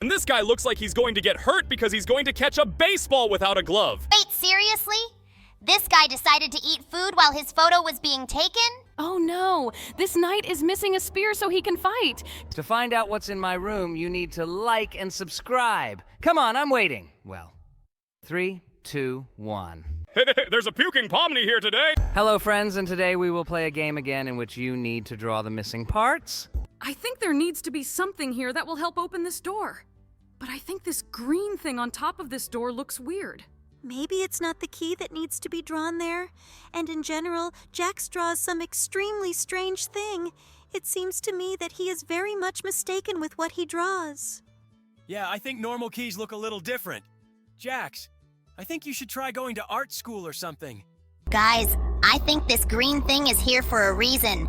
And this guy looks like he's going to get hurt because he's going to catch a baseball without a glove. Wait, seriously? This guy decided to eat food while his photo was being taken? Oh no, this knight is missing a spear so he can fight. To find out what's in my room, you need to like and subscribe. Come on, I'm waiting. Well, 3, 2, 1. There's a puking pomni here today. Hello, friends, and today we will play a game again in which you need to draw the missing parts. I think there needs to be something here that will help open this door. But I think this green thing on top of this door looks weird. Maybe it's not the key that needs to be drawn there. And in general, Jax draws some extremely strange thing. It seems to me that he is very much mistaken with what he draws. Yeah, I think normal keys look a little different. Jax, I think you should try going to art school or something. Guys, I think this green thing is here for a reason.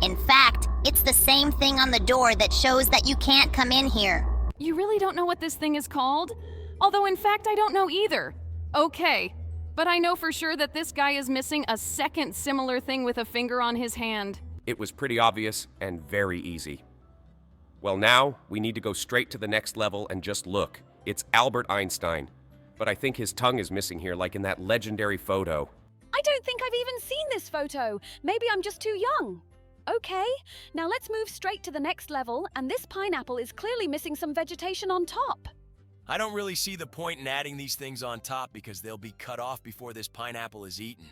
In fact, it's the same thing on the door that shows that you can't come in here. You really don't know what this thing is called? Although in fact I don't know either. Okay, but I know for sure that this guy is missing a second similar thing with a finger on his hand. It was pretty obvious and very easy. Well, now we need to go straight to the next level and just look. It's Albert Einstein. But I think his tongue is missing here, like in that legendary photo. I don't think I've even seen this photo. Maybe I'm just too young. Okay, now let's move straight to the next level, and this pineapple is clearly missing some vegetation on top. I don't really see the point in adding these things on top because they'll be cut off before this pineapple is eaten.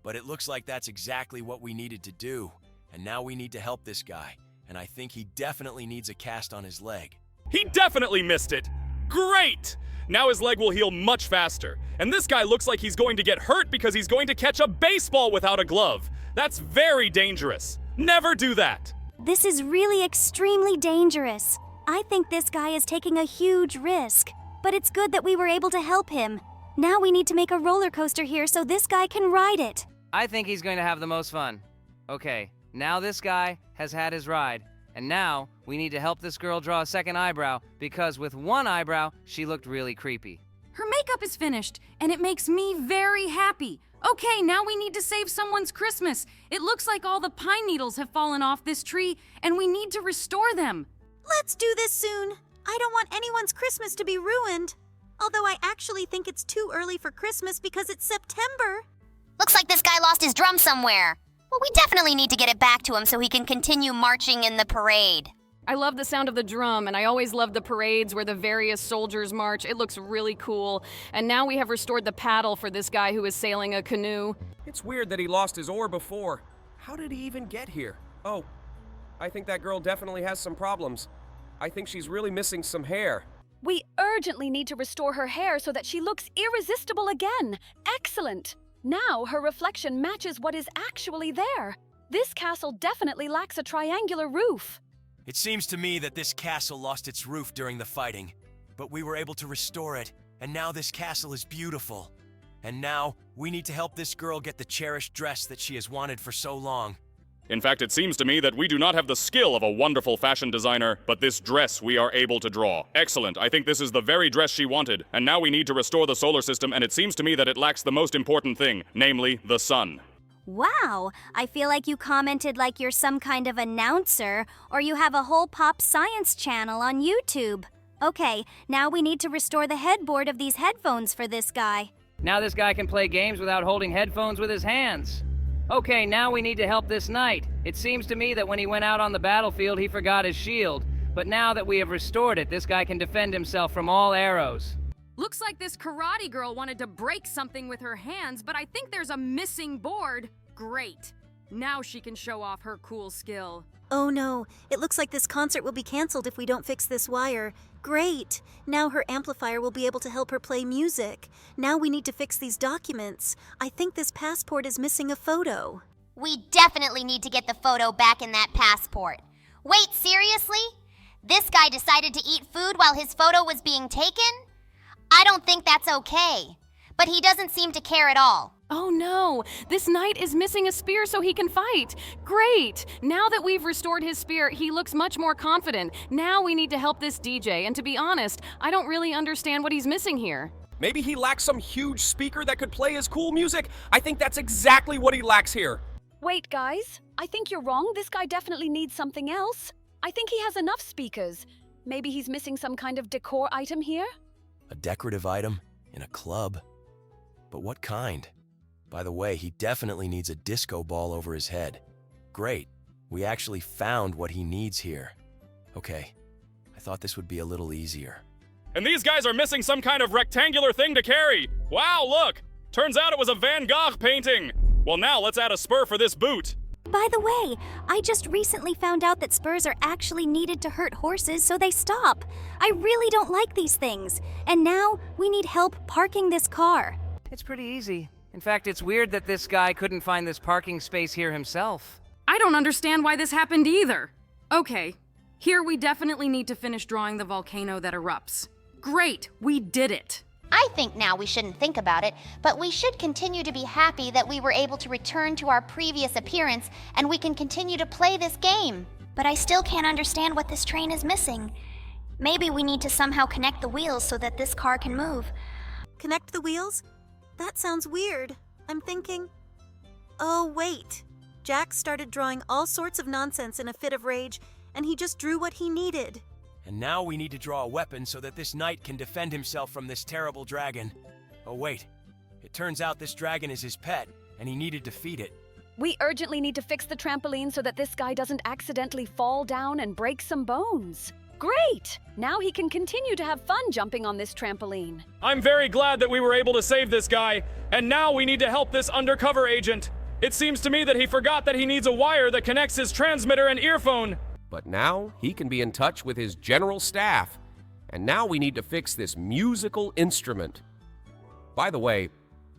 But it looks like that's exactly what we needed to do. And now we need to help this guy. And I think he definitely needs a cast on his leg. He definitely missed it. Great! Now his leg will heal much faster. And this guy looks like he's going to get hurt because he's going to catch a baseball without a glove. That's very dangerous. Never do that. This is really extremely dangerous. I think this guy is taking a huge risk, but it's good that we were able to help him. Now we need to make a roller coaster here so this guy can ride it. I think he's going to have the most fun. Okay, now this guy has had his ride, and now we need to help this girl draw a second eyebrow because with one eyebrow, she looked really creepy. Her makeup is finished, and it makes me very happy. Okay, now we need to save someone's Christmas. It looks like all the pine needles have fallen off this tree, and we need to restore them. Let's do this soon. I don't want anyone's Christmas to be ruined. Although I actually think it's too early for Christmas because it's September. Looks like this guy lost his drum somewhere. Well, we definitely need to get it back to him so he can continue marching in the parade. I love the sound of the drum, and I always love the parades where the various soldiers march. It looks really cool. And now we have restored the paddle for this guy who is sailing a canoe. It's weird that he lost his oar before. How did he even get here? Oh, I think that girl definitely has some problems. I think she's really missing some hair. We urgently need to restore her hair so that she looks irresistible again. Excellent! Now her reflection matches what is actually there. This castle definitely lacks a triangular roof. It seems to me that this castle lost its roof during the fighting, but we were able to restore it, and now this castle is beautiful. And now, we need to help this girl get the cherished dress that she has wanted for so long. In fact, it seems to me that we do not have the skill of a wonderful fashion designer, but this dress we are able to draw. Excellent. I think this is the very dress she wanted. And now we need to restore the solar system, and it seems to me that it lacks the most important thing, namely the sun. Wow, I feel like you commented like you're some kind of announcer, or you have a whole pop science channel on YouTube. Okay, now we need to restore the headboard of these headphones for this guy. Now this guy can play games without holding headphones with his hands. Okay, now we need to help this knight. It seems to me that when he went out on the battlefield, he forgot his shield. But now that we have restored it, this guy can defend himself from all arrows. Looks like this karate girl wanted to break something with her hands, but I think there's a missing board. Great. Now she can show off her cool skill. Oh no, it looks like this concert will be canceled if we don't fix this wire. Great! Now her amplifier will be able to help her play music. Now we need to fix these documents. I think this passport is missing a photo. We definitely need to get the photo back in that passport. Wait, seriously? This guy decided to eat food while his photo was being taken? I don't think that's okay. But he doesn't seem to care at all. Oh no, this knight is missing a spear so he can fight. Great! Now that we've restored his spear, he looks much more confident. Now we need to help this DJ, and to be honest, I don't really understand what he's missing here. Maybe he lacks some huge speaker that could play his cool music. I think that's exactly what he lacks here. Wait, guys. I think you're wrong. This guy definitely needs something else. I think he has enough speakers. Maybe he's missing some kind of decor item here? A decorative item in a club? But what kind? By the way, he definitely needs a disco ball over his head. Great, we actually found what he needs here. Okay, I thought this would be a little easier. And these guys are missing some kind of rectangular thing to carry. Wow, look! Turns out it was a Van Gogh painting. Well, now let's add a spur for this boot. By the way, I just recently found out that spurs are actually needed to hurt horses so they stop. I really don't like these things. And now we need help parking this car. It's pretty easy. In fact, it's weird that this guy couldn't find this parking space here himself. I don't understand why this happened either. Okay, here we definitely need to finish drawing the volcano that erupts. Great, we did it. I think now we shouldn't think about it, but we should continue to be happy that we were able to return to our previous appearance and we can continue to play this game. But I still can't understand what this train is missing. Maybe we need to somehow connect the wheels so that this car can move. Connect the wheels? That sounds weird. I'm thinking... Oh, wait. Jack started drawing all sorts of nonsense in a fit of rage, and he just drew what he needed. And now we need to draw a weapon so that this knight can defend himself from this terrible dragon. Oh wait, it turns out this dragon is his pet, and he needed to feed it. We urgently need to fix the trampoline so that this guy doesn't accidentally fall down and break some bones. Great! Now he can continue to have fun jumping on this trampoline. I'm very glad that we were able to save this guy, and now we need to help this undercover agent. It seems to me that he forgot that he needs a wire that connects his transmitter and earphone. But now he can be in touch with his general staff. And now we need to fix this musical instrument. By the way,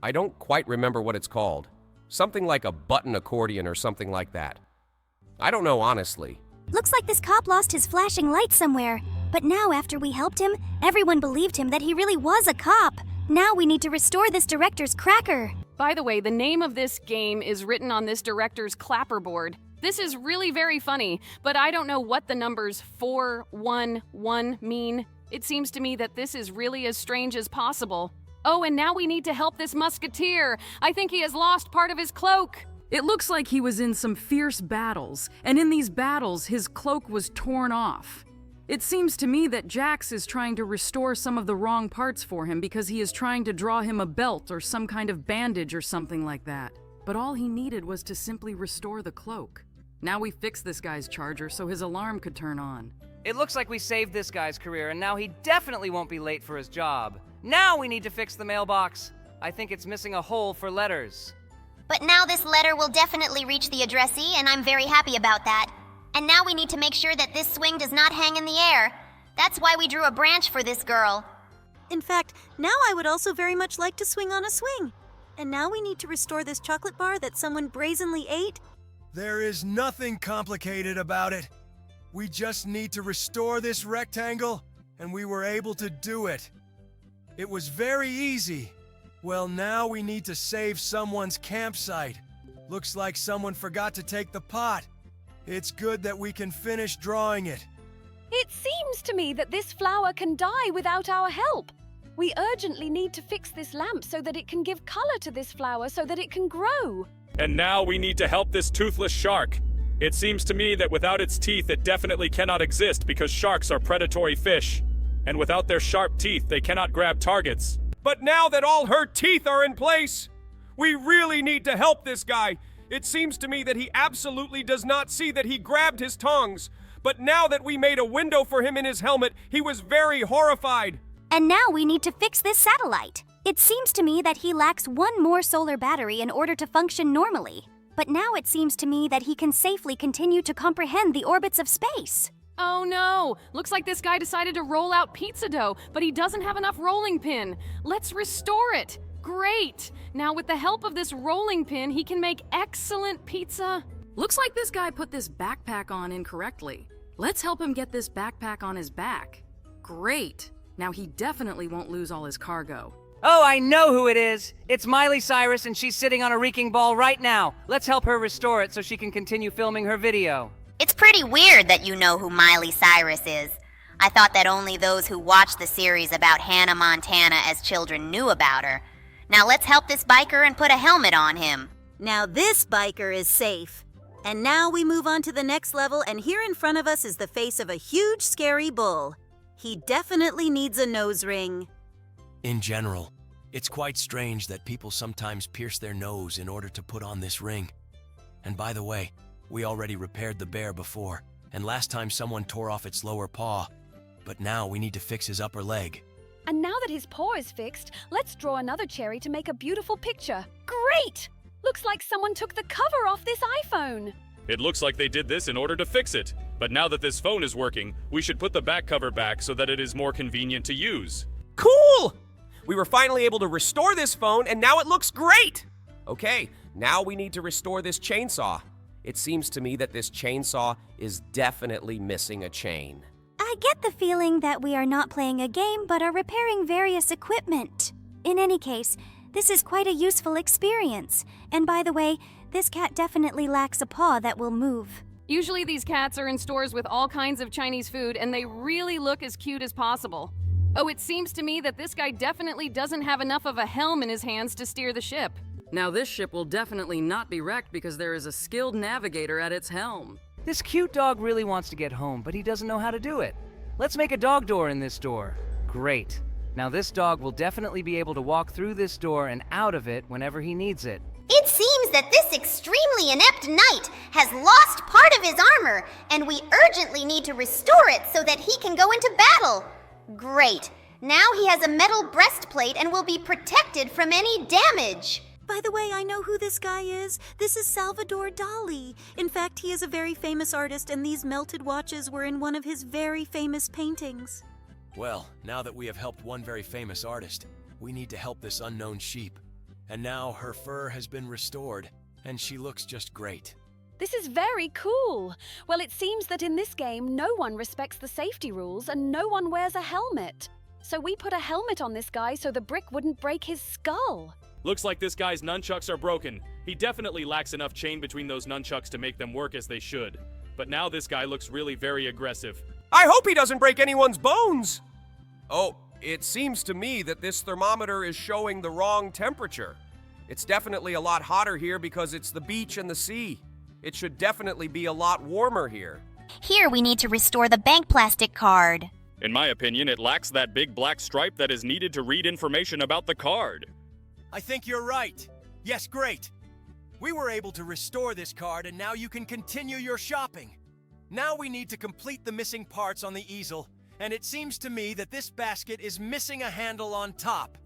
I don't quite remember what it's called. Something like a button accordion or something like that. I don't know, honestly. Looks like this cop lost his flashing light somewhere. But now, after we helped him, everyone believed him that he really was a cop. Now we need to restore this director's cracker. By the way, the name of this game is written on this director's clapperboard. This is really very funny, but I don't know what the numbers 411 mean. It seems to me that this is really as strange as possible. Oh, and now we need to help this musketeer. I think he has lost part of his cloak. It looks like he was in some fierce battles, and in these battles, his cloak was torn off. It seems to me that Jax is trying to restore some of the wrong parts for him because he is trying to draw him a belt or some kind of bandage or something like that. But all he needed was to simply restore the cloak. Now we fixed this guy's charger so his alarm could turn on. It looks like we saved this guy's career, and now he definitely won't be late for his job. Now we need to fix the mailbox. I think it's missing a hole for letters. But now this letter will definitely reach the addressee, and I'm very happy about that. And now we need to make sure that this swing does not hang in the air. That's why we drew a branch for this girl. In fact, now I would also very much like to swing on a swing. And now we need to restore this chocolate bar that someone brazenly ate. There is nothing complicated about it. We just need to restore this rectangle, and we were able to do it. It was very easy. Well, now we need to save someone's campsite. Looks like someone forgot to take the pot. It's good that we can finish drawing it. It seems to me that this flower can die without our help. We urgently need to fix this lamp so that it can give color to this flower so that it can grow. And now we need to help this toothless shark. It seems to me that without its teeth, it definitely cannot exist because sharks are predatory fish. And without their sharp teeth, they cannot grab targets. But now that all her teeth are in place, we really need to help this guy. It seems to me that he absolutely does not see that he grabbed his tongs. But now that we made a window for him in his helmet, he was very horrified. And now we need to fix this satellite. It seems to me that he lacks one more solar battery in order to function normally. But now it seems to me that he can safely continue to comprehend the orbits of space. Oh no! Looks like this guy decided to roll out pizza dough, but he doesn't have enough rolling pin. Let's restore it! Great! Now with the help of this rolling pin, he can make excellent pizza. Looks like this guy put this backpack on incorrectly. Let's help him get this backpack on his back. Great! Now he definitely won't lose all his cargo. Oh, I know who it is! It's Miley Cyrus, and she's sitting on a reeking ball right now. Let's help her restore it so she can continue filming her video. It's pretty weird that you know who Miley Cyrus is. I thought that only those who watched the series about Hannah Montana as children knew about her. Now let's help this biker and put a helmet on him. Now this biker is safe. And now we move on to the next level, and here in front of us is the face of a huge, scary bull. He definitely needs a nose ring. In general, it's quite strange that people sometimes pierce their nose in order to put on this ring. And by the way, we already repaired the bear before, and last time someone tore off its lower paw. But now we need to fix his upper leg. And now that his paw is fixed, let's draw another cherry to make a beautiful picture. Great! Looks like someone took the cover off this iPhone. It looks like they did this in order to fix it. But now that this phone is working, we should put the back cover back so that it is more convenient to use. Cool! We were finally able to restore this phone, and now it looks great! Okay, now we need to restore this chainsaw. It seems to me that this chainsaw is definitely missing a chain. I get the feeling that we are not playing a game but are repairing various equipment. In any case, this is quite a useful experience. And by the way, this cat definitely lacks a paw that will move. Usually these cats are in stores with all kinds of Chinese food and they really look as cute as possible. Oh, it seems to me that this guy definitely doesn't have enough of a helm in his hands to steer the ship. Now this ship will definitely not be wrecked because there is a skilled navigator at its helm. This cute dog really wants to get home, but he doesn't know how to do it. Let's make a dog door in this door. Great. Now this dog will definitely be able to walk through this door and out of it whenever he needs it. It seems that this extremely inept knight has lost part of his armor, and we urgently need to restore it so that he can go into battle. Great. Now he has a metal breastplate and will be protected from any damage. By the way, I know who this guy is. This is Salvador Dali. In fact, he is a very famous artist, and these melted watches were in one of his very famous paintings. Well, now that we have helped one very famous artist, we need to help this unknown sheep. And now her fur has been restored, and she looks just great. This is very cool. Well, it seems that in this game, no one respects the safety rules and no one wears a helmet. So we put a helmet on this guy so the brick wouldn't break his skull. Looks like this guy's nunchucks are broken. He definitely lacks enough chain between those nunchucks to make them work as they should. But now this guy looks really very aggressive. I hope he doesn't break anyone's bones! Oh, it seems to me that this thermometer is showing the wrong temperature. It's definitely a lot hotter here because it's the beach and the sea. It should definitely be a lot warmer here. Here we need to restore the bank plastic card. In my opinion, it lacks that big black stripe that is needed to read information about the card. I think you're right. Yes, great. We were able to restore this card, and now you can continue your shopping. Now we need to complete the missing parts on the easel, and it seems to me that this basket is missing a handle on top.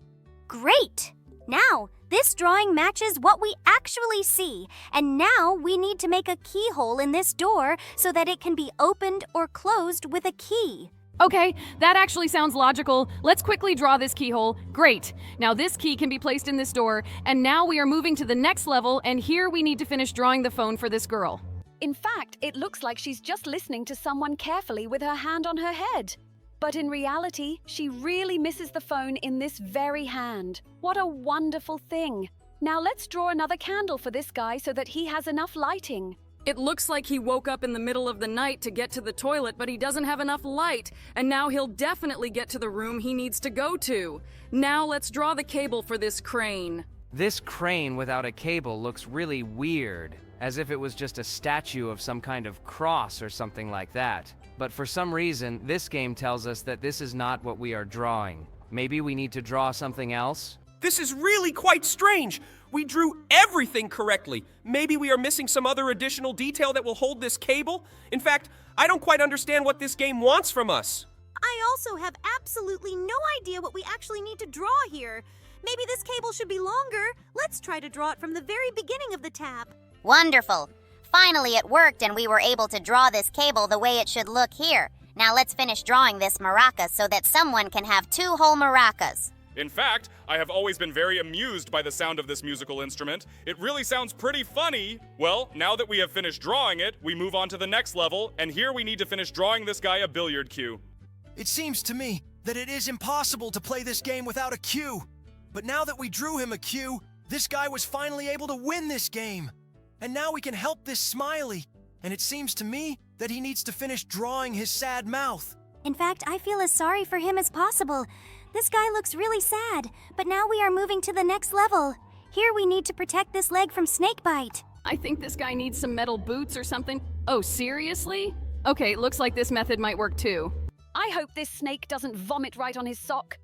Great! Now, this drawing matches what we actually see, and now we need to make a keyhole in this door so that it can be opened or closed with a key. Okay, that actually sounds logical. Let's quickly draw this keyhole. Great. Now this key can be placed in this door, and now we are moving to the next level, and here we need to finish drawing the phone for this girl. In fact, it looks like she's just listening to someone carefully with her hand on her head. But in reality, she really misses the phone in this very hand. What a wonderful thing. Now let's draw another candle for this guy so that he has enough lighting. It looks like he woke up in the middle of the night to get to the toilet, but he doesn't have enough light, and now he'll definitely get to the room he needs to go to. Now let's draw the cable for this crane. This crane without a cable looks really weird, as if it was just a statue of some kind of cross or something like that. But for some reason, this game tells us that this is not what we are drawing. Maybe we need to draw something else? This is really quite strange. We drew everything correctly. Maybe we are missing some other additional detail that will hold this cable? In fact, I don't quite understand what this game wants from us. I also have absolutely no idea what we actually need to draw here. Maybe this cable should be longer. Let's try to draw it from the very beginning of the tap. Wonderful. Finally it worked and we were able to draw this cable the way it should look here. Now let's finish drawing this maraca so that someone can have 2 whole maracas. In fact, I have always been very amused by the sound of this musical instrument. It really sounds pretty funny. Well, now that we have finished drawing it, we move on to the next level, and here we need to finish drawing this guy a billiard cue. It seems to me that it is impossible to play this game without a cue. But now that we drew him a cue, this guy was finally able to win this game. And now we can help this Smiley. And it seems to me that he needs to finish drawing his sad mouth. In fact, I feel as sorry for him as possible. This guy looks really sad, but now we are moving to the next level. Here we need to protect this leg from snakebite. I think this guy needs some metal boots or something. Oh, seriously? Okay, looks like this method might work too. I hope this snake doesn't vomit right on his sock.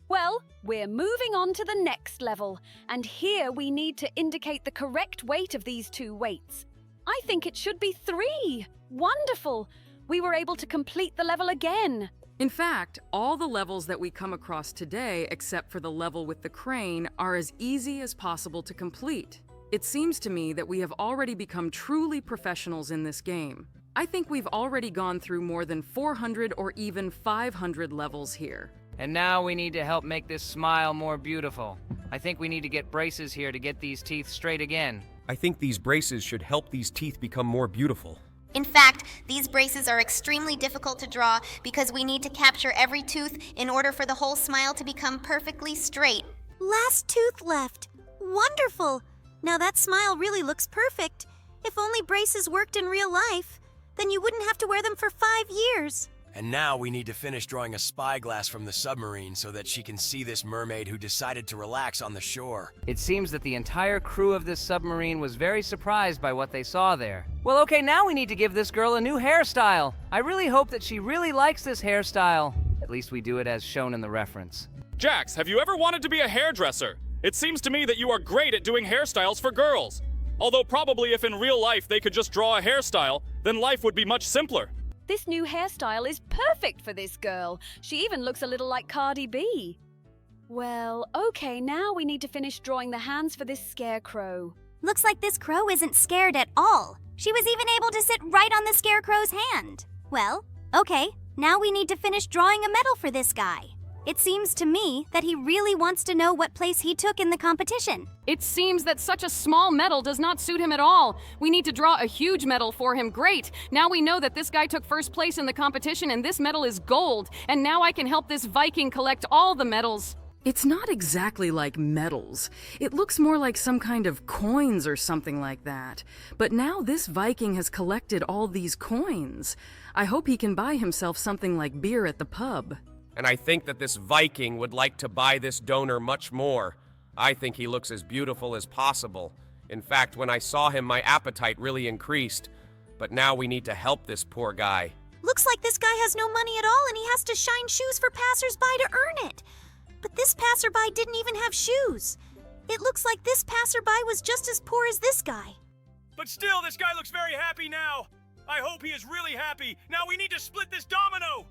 Well, we're moving on to the next level, and here we need to indicate the correct weight of these two weights. I think it should be 3. Wonderful! We were able to complete the level again. In fact, all the levels that we come across today, except for the level with the crane, are as easy as possible to complete. It seems to me that we have already become truly professionals in this game. I think we've already gone through more than 400 or even 500 levels here. And now we need to help make this smile more beautiful. I think we need to get braces here to get these teeth straight again. I think these braces should help these teeth become more beautiful. In fact, these braces are extremely difficult to draw because we need to capture every tooth in order for the whole smile to become perfectly straight. Last tooth left. Wonderful! Now that smile really looks perfect. If only braces worked in real life, then you wouldn't have to wear them for 5 years. And now we need to finish drawing a spyglass from the submarine so that she can see this mermaid who decided to relax on the shore. It seems that the entire crew of this submarine was very surprised by what they saw there. Well, okay, now we need to give this girl a new hairstyle. I really hope that she really likes this hairstyle. At least we do it as shown in the reference. Jax, have you ever wanted to be a hairdresser? It seems to me that you are great at doing hairstyles for girls. Although probably if in real life they could just draw a hairstyle, then life would be much simpler. This new hairstyle is perfect for this girl. She even looks a little like Cardi B. Well, okay, now we need to finish drawing the hands for this scarecrow. Looks like this crow isn't scared at all. She was even able to sit right on the scarecrow's hand. Well, okay, now we need to finish drawing a medal for this guy. It seems to me that he really wants to know what place he took in the competition. It seems that such a small medal does not suit him at all. We need to draw a huge medal for him. Great! Now we know that this guy took first place in the competition and this medal is gold. And now I can help this Viking collect all the medals. It's not exactly like medals. It looks more like some kind of coins or something like that. But now this Viking has collected all these coins. I hope he can buy himself something like beer at the pub. And I think that this Viking would like to buy this donor much more. I think he looks as beautiful as possible. In fact, when I saw him, my appetite really increased. But now we need to help this poor guy. Looks like this guy has no money at all and he has to shine shoes for passersby to earn it. But this passerby didn't even have shoes. It looks like this passerby was just as poor as this guy. But still, this guy looks very happy now. I hope he is really happy. Now we need to split this domino.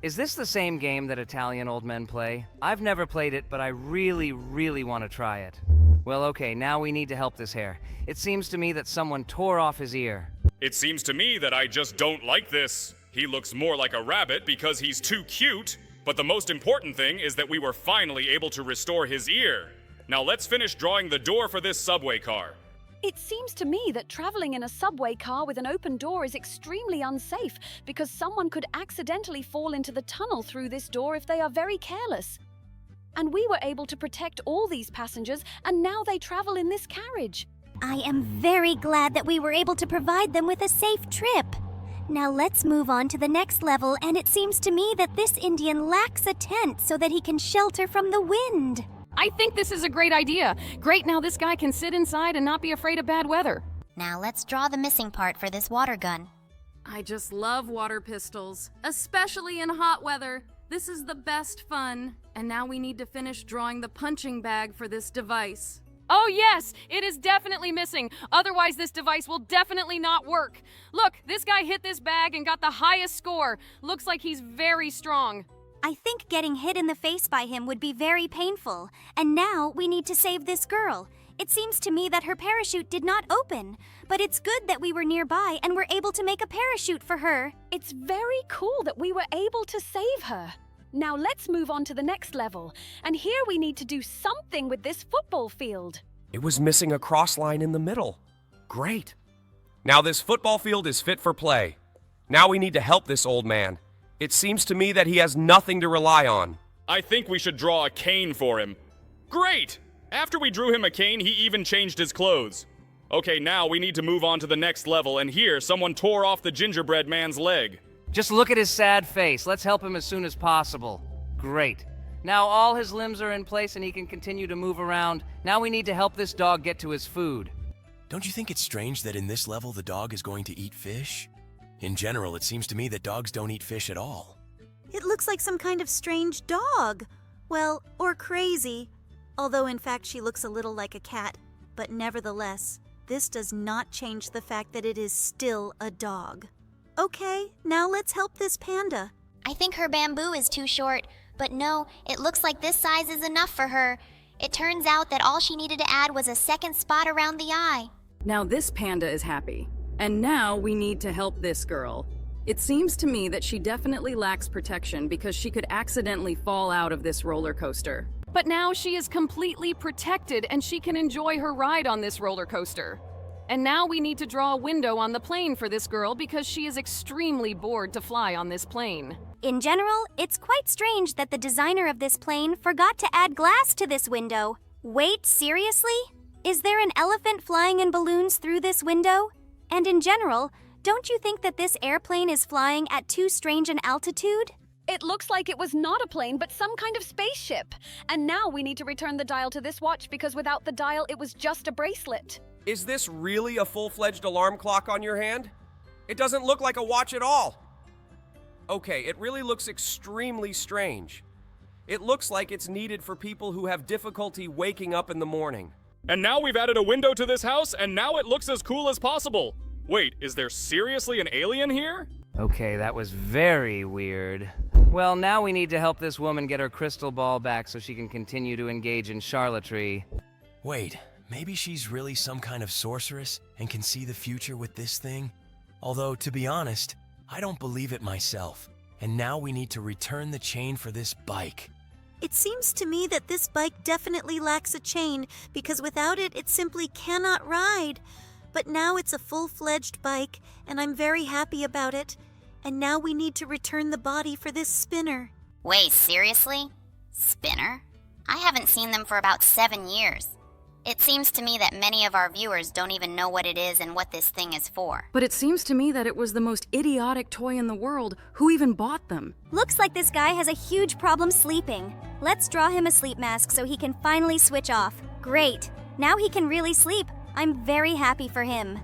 Is this the same game that Italian old men play? I've never played it, but I really, really want to try it. Well, okay, now we need to help this hare. It seems to me that someone tore off his ear. It seems to me that I just don't like this. He looks more like a rabbit because he's too cute. But the most important thing is that we were finally able to restore his ear. Now let's finish drawing the door for this subway car. It seems to me that traveling in a subway car with an open door is extremely unsafe because someone could accidentally fall into the tunnel through this door if they are very careless. And we were able to protect all these passengers, and now they travel in this carriage. I am very glad that we were able to provide them with a safe trip. Now let's move on to the next level, and it seems to me that this Indian lacks a tent so that he can shelter from the wind. I think this is a great idea. Great, now this guy can sit inside and not be afraid of bad weather. Now let's draw the missing part for this water gun. I just love water pistols, especially in hot weather. This is the best fun. And now we need to finish drawing the punching bag for this device. Oh yes, it is definitely missing. Otherwise this device will definitely not work. Look, this guy hit this bag and got the highest score. Looks like he's very strong. I think getting hit in the face by him would be very painful. And now we need to save this girl. It seems to me that her parachute did not open, but it's good that we were nearby and were able to make a parachute for her. It's very cool that we were able to save her. Now let's move on to the next level. And here we need to do something with this football field. It was missing a cross line in the middle. Great. Now this football field is fit for play. Now we need to help this old man. It seems to me that he has nothing to rely on. I think we should draw a cane for him. Great! After we drew him a cane, he even changed his clothes. Okay, now we need to move on to the next level, and here someone tore off the gingerbread man's leg. Just look at his sad face. Let's help him as soon as possible. Great. Now all his limbs are in place and he can continue to move around. Now we need to help this dog get to his food. Don't you think it's strange that in this level the dog is going to eat fish? In general, it seems to me that dogs don't eat fish at all. It looks like some kind of strange dog. Well, or crazy. Although in fact she looks a little like a cat. But nevertheless, this does not change the fact that it is still a dog. Okay, now let's help this panda. I think her bamboo is too short, but no, it looks like this size is enough for her. It turns out that all she needed to add was a second spot around the eye. Now this panda is happy. And now we need to help this girl. It seems to me that she definitely lacks protection because she could accidentally fall out of this roller coaster. But now she is completely protected and she can enjoy her ride on this roller coaster. And now we need to draw a window on the plane for this girl because she is extremely bored to fly on this plane. In general, it's quite strange that the designer of this plane forgot to add glass to this window. Wait, seriously? Is there an elephant flying in balloons through this window? And in general, don't you think that this airplane is flying at too strange an altitude? It looks like it was not a plane, but some kind of spaceship. And now we need to return the dial to this watch because without the dial, it was just a bracelet. Is this really a full-fledged alarm clock on your hand? It doesn't look like a watch at all. Okay, it really looks extremely strange. It looks like it's needed for people who have difficulty waking up in the morning. And now we've added a window to this house, and now it looks as cool as possible. Wait, is there seriously an alien here? Okay, that was very weird. Well, now we need to help this woman get her crystal ball back so she can continue to engage in charlatanry. Wait, maybe she's really some kind of sorceress and can see the future with this thing? Although, to be honest, I don't believe it myself. And now we need to return the chain for this bike. It seems to me that this bike definitely lacks a chain because without it, it simply cannot ride. But now it's a full-fledged bike, and I'm very happy about it. And now we need to return the body for this spinner. Wait, seriously? Spinner? I haven't seen them for about 7 years. It seems to me that many of our viewers don't even know what it is and what this thing is for. But it seems to me that it was the most idiotic toy in the world. Who even bought them? Looks like this guy has a huge problem sleeping. Let's draw him a sleep mask so he can finally switch off. Great. Now he can really sleep. I'm very happy for him.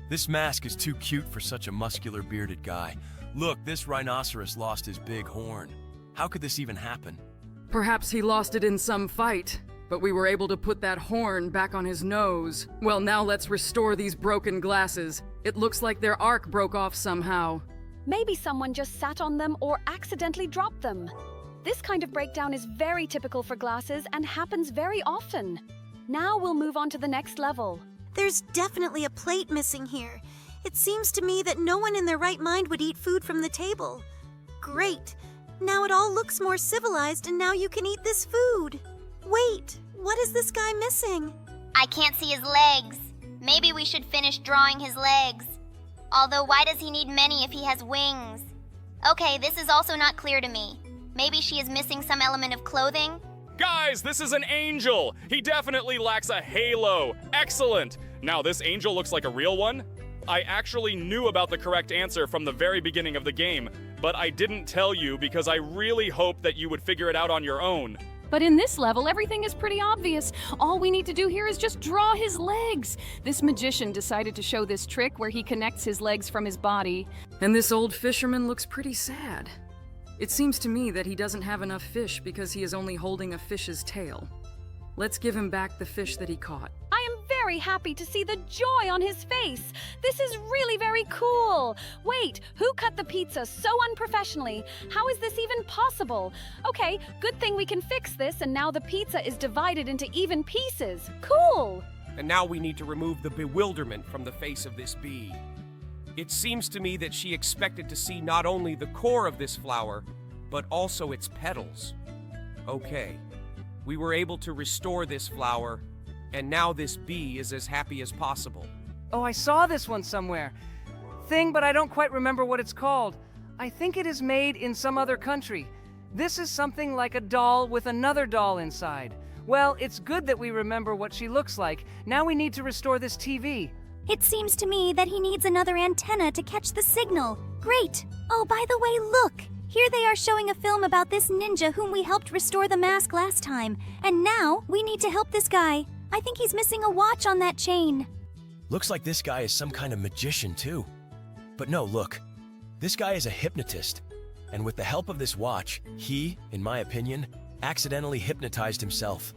This mask is too cute for such a muscular bearded guy. Look, this rhinoceros lost his big horn. How could this even happen? Perhaps he lost it in some fight, but we were able to put that horn back on his nose. Well, now let's restore these broken glasses. It looks like their arc broke off somehow. Maybe someone just sat on them or accidentally dropped them. This kind of breakdown is very typical for glasses and happens very often. Now we'll move on to the next level. There's definitely a plate missing here. It seems to me that no one in their right mind would eat food from the table. Great. Now it all looks more civilized and now you can eat this food. Wait, what is this guy missing? I can't see his legs. Maybe we should finish drawing his legs. Although why does he need many if he has wings? Okay, this is also not clear to me. Maybe she is missing some element of clothing? Guys, this is an angel! He definitely lacks a halo. Excellent! Now, this angel looks like a real one. I actually knew about the correct answer from the very beginning of the game, but I didn't tell you because I really hoped that you would figure it out on your own. But in this level, everything is pretty obvious. All we need to do here is just draw his legs. This magician decided to show this trick where he connects his legs from his body. And this old fisherman looks pretty sad. It seems to me that he doesn't have enough fish because he is only holding a fish's tail. Let's give him back the fish that he caught. I am very happy to see the joy on his face. This is really very cool. Wait, who cut the pizza so unprofessionally? How is this even possible? Okay, good thing we can fix this and now the pizza is divided into even pieces. Cool! And now we need to remove the bewilderment from the face of this bee. It seems to me that she expected to see not only the core of this flower, but also its petals. Okay, we were able to restore this flower, and now this bee is as happy as possible. Oh, I saw this one somewhere. Thing, but I don't quite remember what it's called. I think it is made in some other country. This is something like a doll with another doll inside. Well, it's good that we remember what she looks like. Now we need to restore this TV. It seems to me that he needs another antenna to catch the signal. Great! Oh, by the way, look! Here they are showing a film about this ninja whom we helped restore the mask last time. And now, we need to help this guy. I think he's missing a watch on that chain. Looks like this guy is some kind of magician too. But no, look. This guy is a hypnotist. And with the help of this watch, he, in my opinion, accidentally hypnotized himself.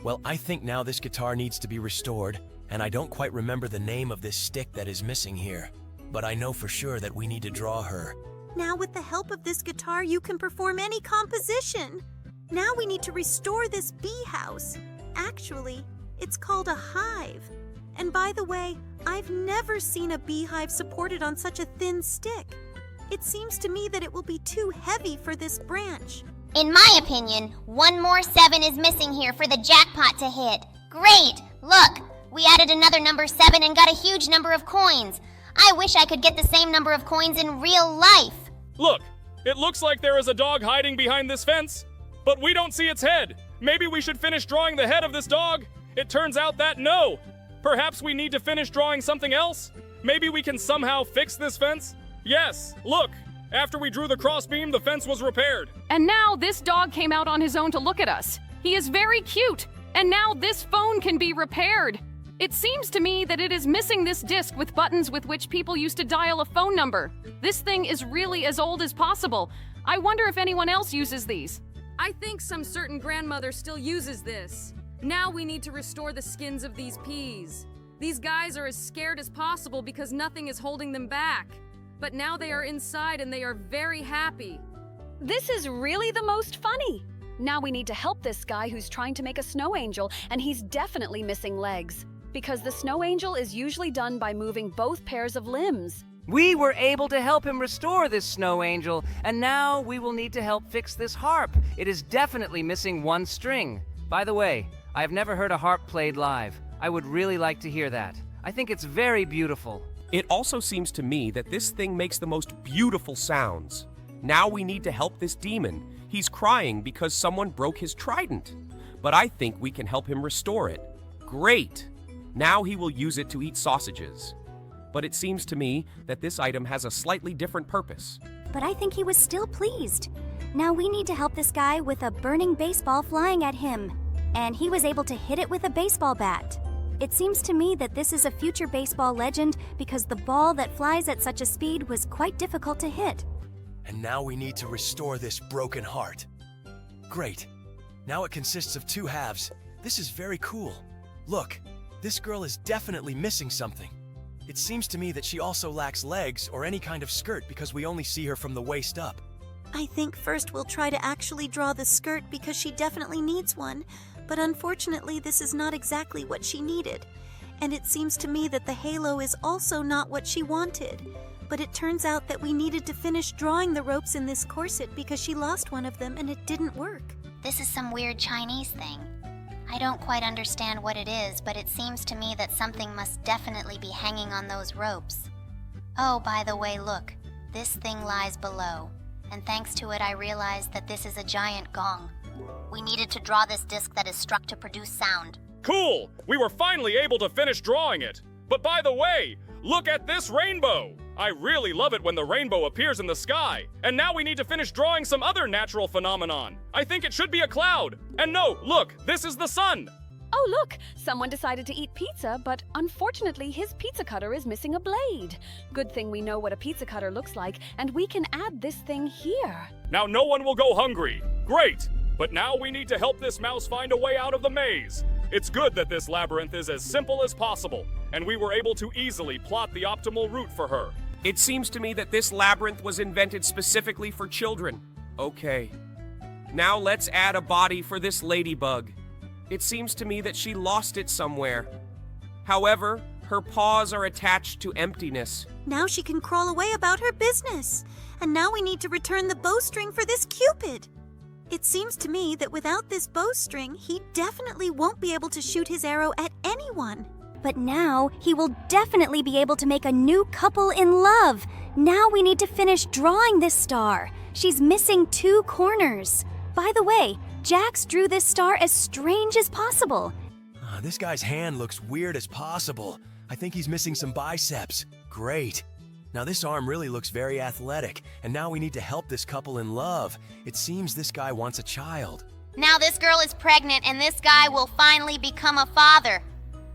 Well, I think now this guitar needs to be restored, and I don't quite remember the name of this stick that is missing here. But I know for sure that we need to draw her. Now with the help of this guitar, you can perform any composition. Now we need to restore this bee house. Actually, it's called a hive. And by the way, I've never seen a beehive supported on such a thin stick. It seems to me that it will be too heavy for this branch. In my opinion, one more 7 is missing here for the jackpot to hit. Great! Look, we added another number 7 and got a huge number of coins. I wish I could get the same number of coins in real life. Look, it looks like there is a dog hiding behind this fence, but we don't see its head. Maybe we should finish drawing the head of this dog? It turns out that no. Perhaps we need to finish drawing something else? Maybe we can somehow fix this fence? Yes, look. After we drew the crossbeam, the fence was repaired. And now this dog came out on his own to look at us. He is very cute. And now this phone can be repaired. It seems to me that it is missing this disc with buttons with which people used to dial a phone number. This thing is really as old as possible. I wonder if anyone else uses these. I think some certain grandmother still uses this. Now we need to restore the skins of these peas. These guys are as scared as possible because nothing is holding them back. But now they are inside and they are very happy. This is really the most funny. Now we need to help this guy who's trying to make a snow angel, and he's definitely missing legs. Because the snow angel is usually done by moving both pairs of limbs. We were able to help him restore this snow angel, and now we will need to help fix this harp. It is definitely missing one string. By the way, I have never heard a harp played live. I would really like to hear that. I think it's very beautiful. It also seems to me that this thing makes the most beautiful sounds. Now we need to help this demon. He's crying because someone broke his trident. But I think we can help him restore it. Great! Now he will use it to eat sausages. But it seems to me that this item has a slightly different purpose. But I think he was still pleased. Now we need to help this guy with a burning baseball flying at him. And he was able to hit it with a baseball bat. It seems to me that this is a future baseball legend because the ball that flies at such a speed was quite difficult to hit. And now we need to restore this broken heart. Great. Now it consists of 2 halves. This is very cool. Look, this girl is definitely missing something. It seems to me that she also lacks legs or any kind of skirt because we only see her from the waist up. I think first we'll try to actually draw the skirt because she definitely needs one. But unfortunately, this is not exactly what she needed. And it seems to me that the halo is also not what she wanted. But it turns out that we needed to finish drawing the ropes in this corset because she lost one of them and it didn't work. This is some weird Chinese thing. I don't quite understand what it is, but it seems to me that something must definitely be hanging on those ropes. Oh, by the way, look. This thing lies below. And thanks to it, I realized that this is a giant gong. We needed to draw this disc that is struck to produce sound. Cool! We were finally able to finish drawing it. But by the way, look at this rainbow! I really love it when the rainbow appears in the sky. And now we need to finish drawing some other natural phenomenon. I think it should be a cloud. And no, look, this is the sun. Oh, look! Someone decided to eat pizza, but unfortunately his pizza cutter is missing a blade. Good thing we know what a pizza cutter looks like, and we can add this thing here. Now no one will go hungry. Great! But now we need to help this mouse find a way out of the maze. It's good that this labyrinth is as simple as possible, and we were able to easily plot the optimal route for her. It seems to me that this labyrinth was invented specifically for children. Okay. Now let's add a body for this ladybug. It seems to me that she lost it somewhere. However, her paws are attached to emptiness. Now she can crawl away about her business. And now we need to return the bowstring for this Cupid. It seems to me that without this bowstring, he definitely won't be able to shoot his arrow at anyone. But now he will definitely be able to make a new couple in love. Now we need to finish drawing this star. She's missing 2 corners. By the way, Jax drew this star as strange as possible. This guy's hand looks weird as possible. I think he's missing some biceps. Great. Now this arm really looks very athletic, and now we need to help this couple in love. It seems this guy wants a child. Now this girl is pregnant and this guy will finally become a father.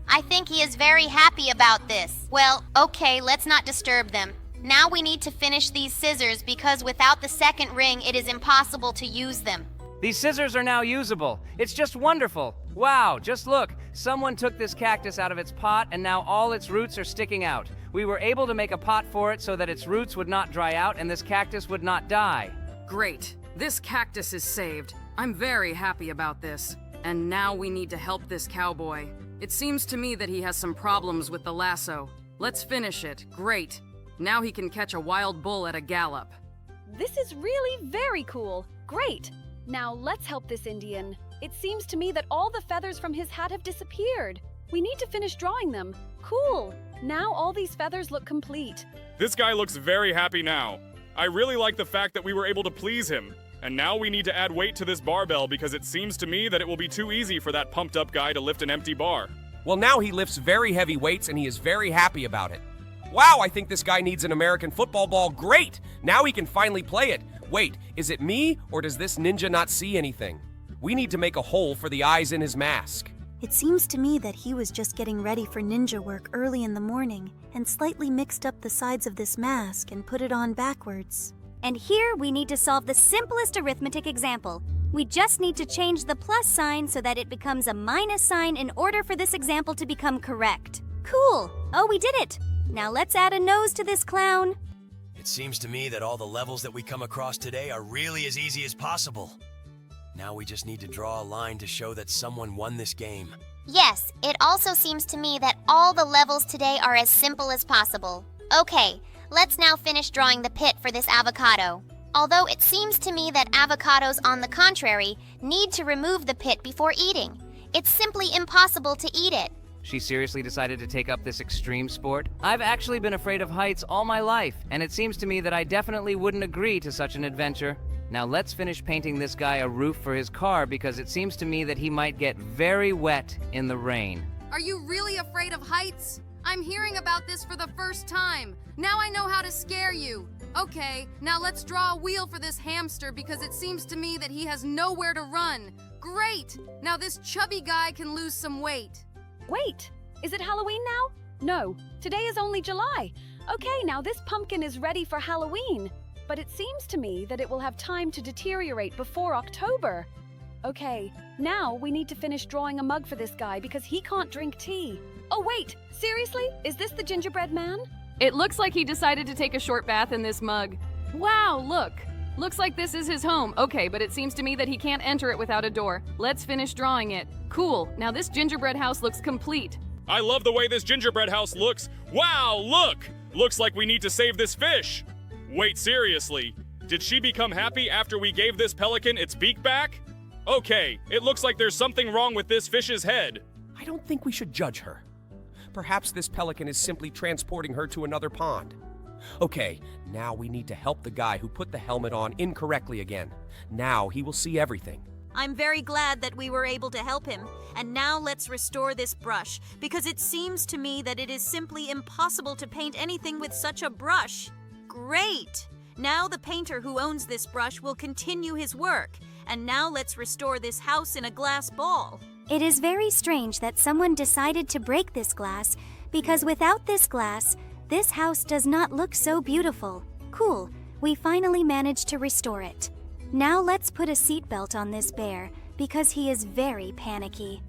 I think he is very happy about this. Well, okay, let's not disturb them. Now we need to finish these scissors because without the second ring, it is impossible to use them. These scissors are now usable. It's just wonderful. Wow, just look. Someone took this cactus out of its pot and now all its roots are sticking out. We were able to make a pot for it so that its roots would not dry out and this cactus would not die. Great. This cactus is saved. I'm very happy about this. And now we need to help this cowboy. It seems to me that he has some problems with the lasso. Let's finish it. Great. Now he can catch a wild bull at a gallop. This is really very cool. Great. Now let's help this Indian. It seems to me that all the feathers from his hat have disappeared. We need to finish drawing them. Cool. Now all these feathers look complete. This guy looks very happy now. I really like the fact that we were able to please him. And now we need to add weight to this barbell because it seems to me that it will be too easy for that pumped up guy to lift an empty bar. Well, now he lifts very heavy weights and he is very happy about it. Wow, I think this guy needs an American football ball. Great! Now he can finally play it. Wait, is it me or does this ninja not see anything? We need to make a hole for the eyes in his mask. It seems to me that he was just getting ready for ninja work early in the morning and slightly mixed up the sides of this mask and put it on backwards. And here we need to solve the simplest arithmetic example. We just need to change the plus sign so that it becomes a minus sign in order for this example to become correct. Cool! Oh, we did it! Now let's add a nose to this clown. It seems to me that all the levels that we come across today are really as easy as possible. Now we just need to draw a line to show that someone won this game. Yes, it also seems to me that all the levels today are as simple as possible. Okay, let's now finish drawing the pit for this avocado. Although it seems to me that avocados, on the contrary, need to remove the pit before eating. It's simply impossible to eat it. She seriously decided to take up this extreme sport? I've actually been afraid of heights all my life, and it seems to me that I definitely wouldn't agree to such an adventure. Now let's finish painting this guy a roof for his car because it seems to me that he might get very wet in the rain. Are you really afraid of heights? I'm hearing about this for the first time. Now I know how to scare you. Okay, now let's draw a wheel for this hamster because it seems to me that he has nowhere to run. Great! Now this chubby guy can lose some weight. Wait, is it Halloween now? No, today is only July. Okay, now this pumpkin is ready for Halloween. But it seems to me that it will have time to deteriorate before October. Okay, now we need to finish drawing a mug for this guy because he can't drink tea. Oh wait, seriously? Is this the gingerbread man? It looks like he decided to take a short bath in this mug. Wow, look! Looks like this is his home. Okay, but it seems to me that he can't enter it without a door. Let's finish drawing it. Cool, now this gingerbread house looks complete. I love the way this gingerbread house looks. Wow, look! Looks like we need to save this fish. Wait, seriously? Did she become happy after we gave this pelican its beak back? Okay, it looks like there's something wrong with this fish's head. I don't think we should judge her. Perhaps this pelican is simply transporting her to another pond. Okay, now we need to help the guy who put the helmet on incorrectly again. Now he will see everything. I'm very glad that we were able to help him. And now let's restore this brush, because it seems to me that it is simply impossible to paint anything with such a brush. Great! Now the painter who owns this brush will continue his work. And now let's restore this house in a glass ball. It is very strange that someone decided to break this glass, because without this glass, this house does not look so beautiful. Cool, we finally managed to restore it. Now let's put a seatbelt on this bear, because he is very panicky.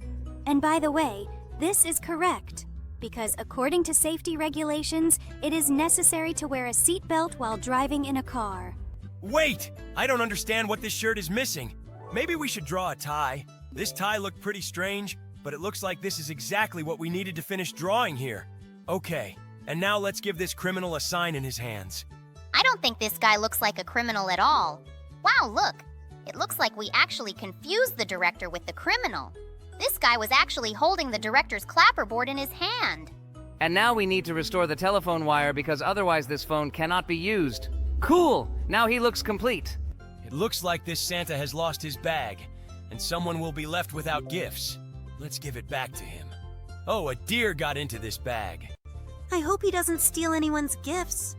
And by the way, this is correct, because according to safety regulations, it is necessary to wear a seatbelt while driving in a car. Wait! I don't understand what this shirt is missing. Maybe we should draw a tie. This tie looked pretty strange, but it looks like this is exactly what we needed to finish drawing here. Okay, and now let's give this criminal a sign in his hands. I don't think this guy looks like a criminal at all. Wow, look. It looks like we actually confused the director with the criminal. This guy was actually holding the director's clapperboard in his hand. And now we need to restore the telephone wire because otherwise this phone cannot be used. Cool! Now he looks complete. It looks like this Santa has lost his bag, and someone will be left without gifts. Let's give it back to him. Oh, a deer got into this bag. I hope he doesn't steal anyone's gifts.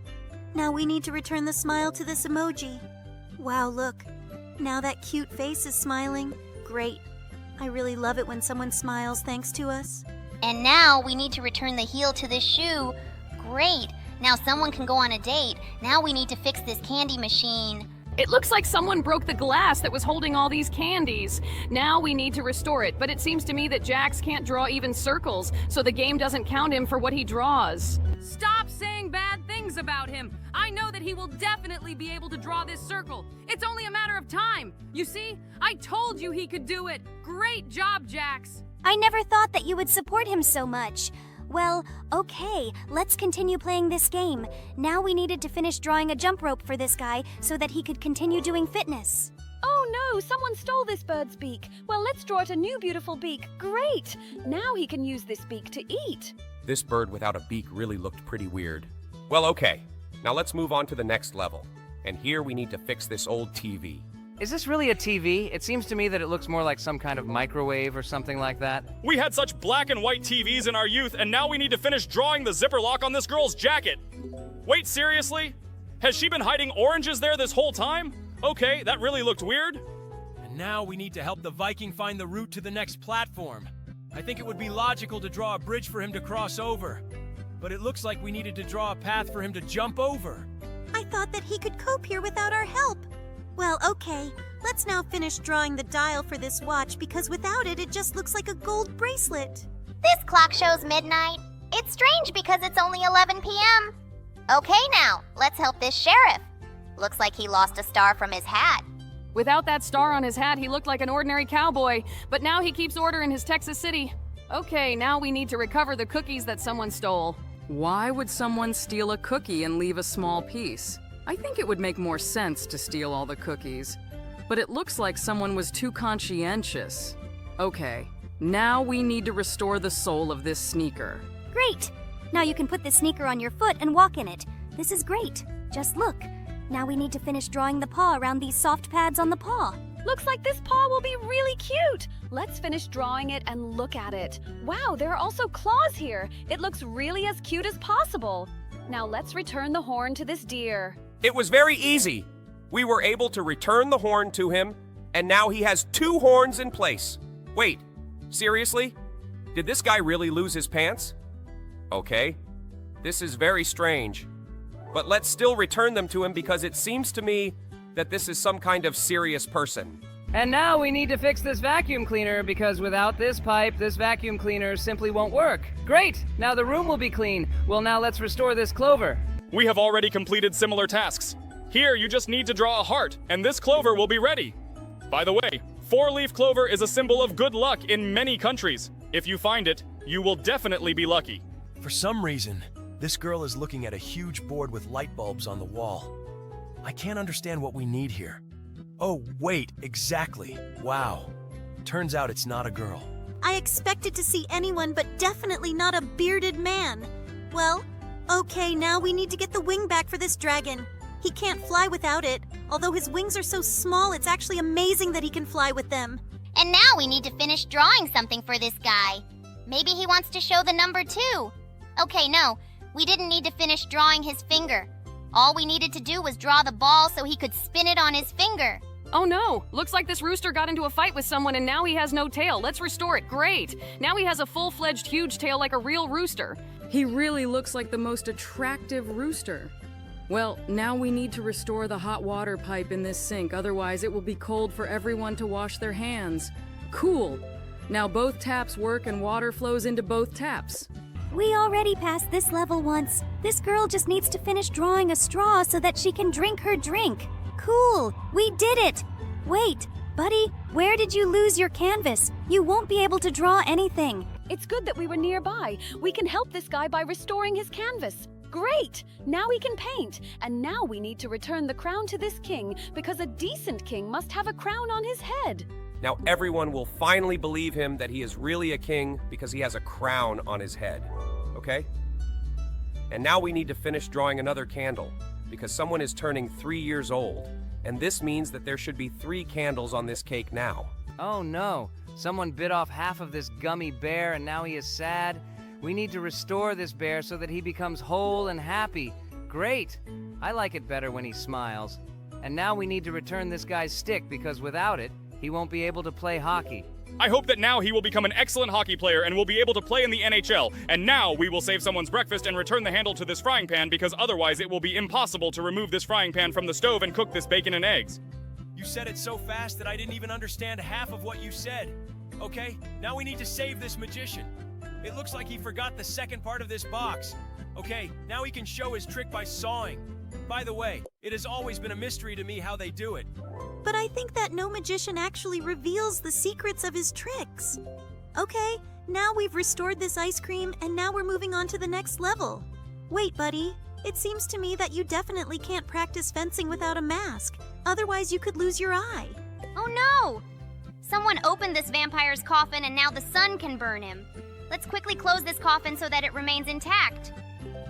Now we need to return the smile to this emoji. Wow, look. Now that cute face is smiling. Great. I really love it when someone smiles thanks to us. And now we need to return the heel to the shoe. Great. Now someone can go on a date. Now we need to fix this candy machine. It looks like someone broke the glass that was holding all these candies. Now we need to restore it, but it seems to me that Jax can't draw even circles, so the game doesn't count him for what he draws. Stop saying bad things about him. I know that he will definitely be able to draw this circle. It's only a matter of time. You see, I told you he could do it. Great job, Jax. I never thought that you would support him so much. Well, okay, let's continue playing this game. Now we needed to finish drawing a jump rope for this guy so that he could continue doing fitness. Oh no, someone stole this bird's beak. Well, let's draw it a new beautiful beak. Great! Now he can use this beak to eat. This bird without a beak really looked pretty weird. Well, okay. Now let's move on to the next level. And here we need to fix this old TV. Is this really a TV? It seems to me that it looks more like some kind of microwave or something like that. We had such black and white TVs in our youth, and now we need to finish drawing the zipper lock on this girl's jacket. Wait, seriously? Has she been hiding oranges there this whole time? Okay, that really looked weird. And now we need to help the Viking find the route to the next platform. I think it would be logical to draw a bridge for him to cross over. But it looks like we needed to draw a path for him to jump over. I thought that he could cope here without our help. Well, okay. Let's now finish drawing the dial for this watch because without it, it just looks like a gold bracelet. This clock shows midnight. It's strange because it's only 11 p.m. Okay now, let's help this sheriff. Looks like he lost a star from his hat. Without that star on his hat, he looked like an ordinary cowboy, but now he keeps order in his Texas City. Okay, now we need to recover the cookies that someone stole. Why would someone steal a cookie and leave a small piece? I think it would make more sense to steal all the cookies. But it looks like someone was too conscientious. Okay, now we need to restore the sole of this sneaker. Great! Now you can put the sneaker on your foot and walk in it. This is great. Just look. Now we need to finish drawing the paw around these soft pads on the paw. Looks like this paw will be really cute. Let's finish drawing it and look at it. Wow, there are also claws here. It looks really as cute as possible. Now let's return the horn to this deer. It was very easy. We were able to return the horn to him, and now he has 2 horns in place. Wait, seriously? Did this guy really lose his pants? Okay, this is very strange. But let's still return them to him because it seems to me that this is some kind of serious person. And now we need to fix this vacuum cleaner because without this pipe, this vacuum cleaner simply won't work. Great! Now the room will be clean. Well, now let's restore this clover. We have already completed similar tasks. Here, you just need to draw a heart, and this clover will be ready. By the way, 4-leaf clover is a symbol of good luck in many countries. If you find it, you will definitely be lucky. For some reason, this girl is looking at a huge board with light bulbs on the wall. I can't understand what we need here. Oh, wait, exactly. Wow. Turns out it's not a girl. I expected to see anyone, but definitely not a bearded man. Well, okay, now we need to get the wing back for this dragon. He can't fly without it. Although his wings are so small, it's actually amazing that he can fly with them. And now we need to finish drawing something for this guy. Maybe he wants to show the number 2. Okay, no, we didn't need to finish drawing his finger. All we needed to do was draw the ball so he could spin it on his finger. Oh no, looks like this rooster got into a fight with someone and now he has no tail. Let's restore it. Great. Now he has a full-fledged huge tail like a real rooster. He really looks like the most attractive rooster. Well, now we need to restore the hot water pipe in this sink, otherwise it will be cold for everyone to wash their hands. Cool. Now both taps work and water flows into both taps. We already passed this level once. This girl just needs to finish drawing a straw so that she can drink her drink. Cool, we did it! Wait, buddy, where did you lose your canvas? You won't be able to draw anything. It's good that we were nearby. We can help this guy by restoring his canvas. Great! Now he can paint. And now we need to return the crown to this king because a decent king must have a crown on his head. Now everyone will finally believe him that he is really a king because he has a crown on his head. Okay? And now we need to finish drawing another candle because someone is turning 3 years old. And this means that there should be 3 candles on this cake now. Oh no, someone bit off half of this gummy bear and now he is sad. We need to restore this bear so that he becomes whole and happy. Great! I like it better when he smiles. And now we need to return this guy's stick because without it, he won't be able to play hockey. I hope that now he will become an excellent hockey player and will be able to play in the NHL. And now we will save someone's breakfast and return the handle to this frying pan because otherwise it will be impossible to remove this frying pan from the stove and cook this bacon and eggs. You said it so fast that I didn't even understand half of what you said. Okay, now we need to save this magician. It looks like he forgot the second part of this box. Okay, now he can show his trick by sawing. By the way, it has always been a mystery to me how they do it. But I think that no magician actually reveals the secrets of his tricks. Okay, now we've restored this ice cream, and now we're moving on to the next level. Wait, buddy. It seems to me that you definitely can't practice fencing without a mask. Otherwise, you could lose your eye. Oh no! Someone opened this vampire's coffin and now the sun can burn him. Let's quickly close this coffin so that it remains intact.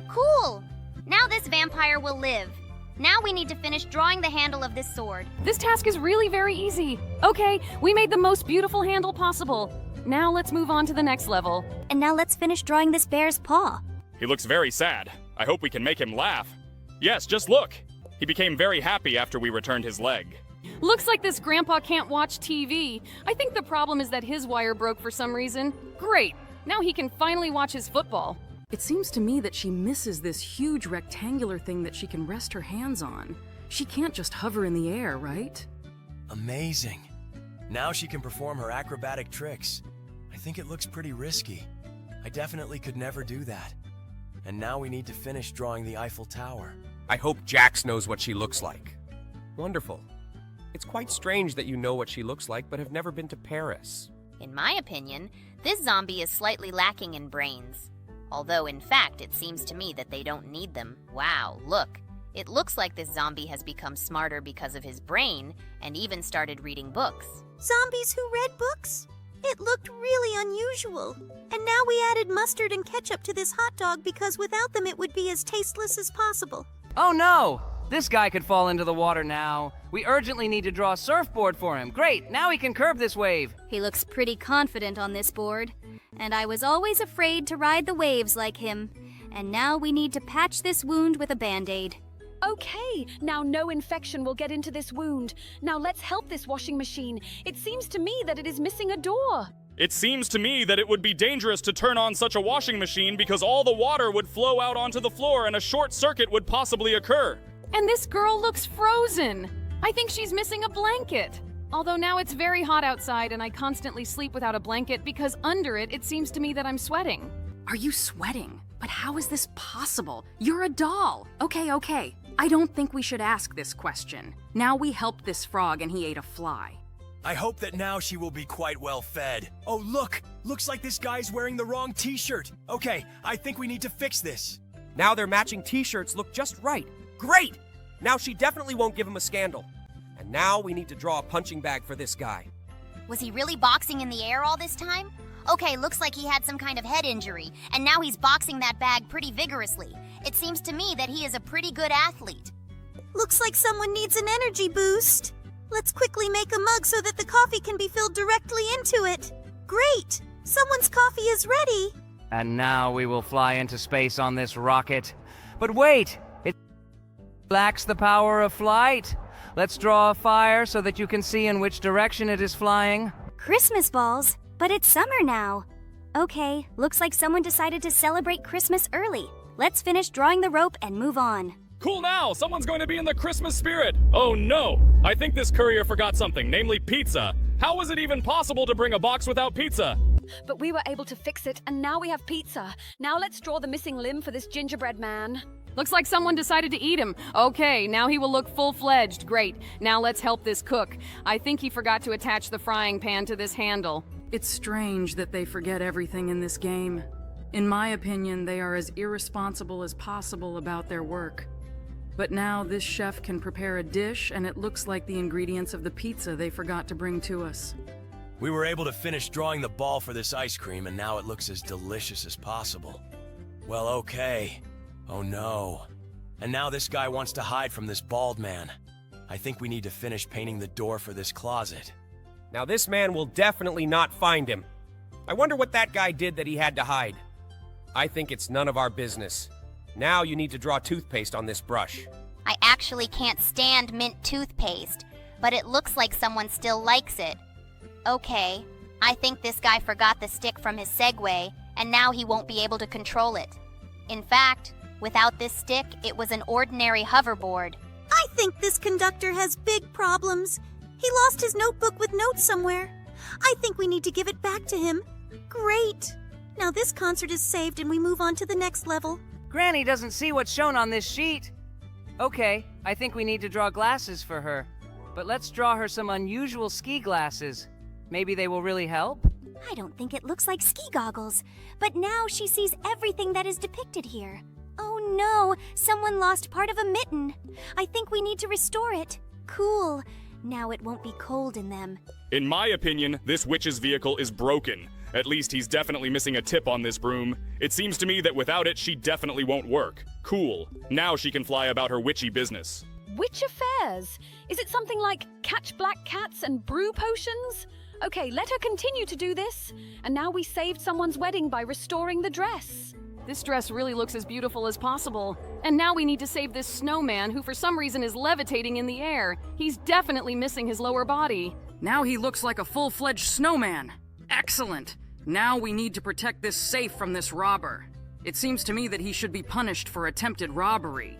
Cool! Now this vampire will live. Now we need to finish drawing the handle of this sword. This task is really very easy. Okay, we made the most beautiful handle possible. Now let's move on to the next level. And now let's finish drawing this bear's paw. He looks very sad. I hope we can make him laugh. Yes, just look. He became very happy after we returned his leg. Looks like this grandpa can't watch TV. I think the problem is that his wire broke for some reason. Great! Now he can finally watch his football. It seems to me that she misses this huge rectangular thing that she can rest her hands on. She can't just hover in the air, right? Amazing. Now she can perform her acrobatic tricks. I think it looks pretty risky. I definitely could never do that. And now we need to finish drawing the Eiffel Tower. I hope Jax knows what she looks like. Wonderful. It's quite strange that you know what she looks like but have never been to Paris. In my opinion, this zombie is slightly lacking in brains. Although, in fact, it seems to me that they don't need them. Wow, look. It looks like this zombie has become smarter because of his brain and even started reading books. Zombies who read books? It looked really unusual. And now we added mustard and ketchup to this hot dog because without them it would be as tasteless as possible. Oh no! This guy could fall into the water now. We urgently need to draw a surfboard for him. Great, now he can curb this wave. He looks pretty confident on this board. And I was always afraid to ride the waves like him. And now we need to patch this wound with a Band-Aid. Okay, now no infection will get into this wound. Now let's help this washing machine. It seems to me that it is missing a door. It seems to me that it would be dangerous to turn on such a washing machine because all the water would flow out onto the floor and a short circuit would possibly occur. And this girl looks frozen. I think she's missing a blanket. Although now it's very hot outside and I constantly sleep without a blanket because under it seems to me that I'm sweating. Are you sweating? But how is this possible? You're a doll. Okay. I don't think we should ask this question. Now we helped this frog and he ate a fly. I hope that now she will be quite well fed. Oh, look! Looks like this guy's wearing the wrong t-shirt. Okay, I think we need to fix this. Now their matching t-shirts look just right. Great! Now she definitely won't give him a scandal. And now we need to draw a punching bag for this guy. Was he really boxing in the air all this time? Okay, looks like he had some kind of head injury, and now he's boxing that bag pretty vigorously. It seems to me that he is a pretty good athlete. Looks like someone needs an energy boost. Let's quickly make a mug so that the coffee can be filled directly into it. Great! Someone's coffee is ready. And now we will fly into space on this rocket. But wait! It lacks the power of flight. Let's draw a fire so that you can see in which direction it is flying. Christmas balls? But it's summer now. Okay, looks like someone decided to celebrate Christmas early. Let's finish drawing the rope and move on. Cool now! Someone's going to be in the Christmas spirit! Oh no! I think this courier forgot something, namely pizza. How was it even possible to bring a box without pizza? But we were able to fix it, and now we have pizza. Now let's draw the missing limb for this gingerbread man. Looks like someone decided to eat him. Okay, now he will look full-fledged. Great. Now let's help this cook. I think he forgot to attach the frying pan to this handle. It's strange that they forget everything in this game. In my opinion, they are as irresponsible as possible about their work. But now this chef can prepare a dish, and it looks like the ingredients of the pizza they forgot to bring to us. We were able to finish drawing the ball for this ice cream, and now it looks as delicious as possible. Well, okay. Oh no. And now this guy wants to hide from this bald man. I think we need to finish painting the door for this closet. Now this man will definitely not find him. I wonder what that guy did that he had to hide. I think it's none of our business. Now you need to draw toothpaste on this brush. I actually can't stand mint toothpaste, but it looks like someone still likes it. Okay, I think this guy forgot the stick from his Segway, and now he won't be able to control it. In fact, without this stick, it was an ordinary hoverboard. I think this conductor has big problems. He lost his notebook with notes somewhere. I think we need to give it back to him. Great. Now this concert is saved and we move on to the next level. Granny doesn't see what's shown on this sheet. Okay, I think we need to draw glasses for her. But let's draw her some unusual ski glasses. Maybe they will really help? I don't think it looks like ski goggles, but now she sees everything that is depicted here. Oh no, someone lost part of a mitten. I think we need to restore it. Cool. Now it won't be cold in them. In my opinion, this witch's vehicle is broken. At least he's definitely missing a tip on this broom. It seems to me that without it, she definitely won't work. Cool. Now she can fly about her witchy business. Witch affairs? Is it something like catch black cats and brew potions? Okay, let her continue to do this. And now we saved someone's wedding by restoring the dress. This dress really looks as beautiful as possible. And now we need to save this snowman who for some reason is levitating in the air. He's definitely missing his lower body. Now he looks like a full-fledged snowman. Excellent. Now we need to protect this safe from this robber. It seems to me that he should be punished for attempted robbery.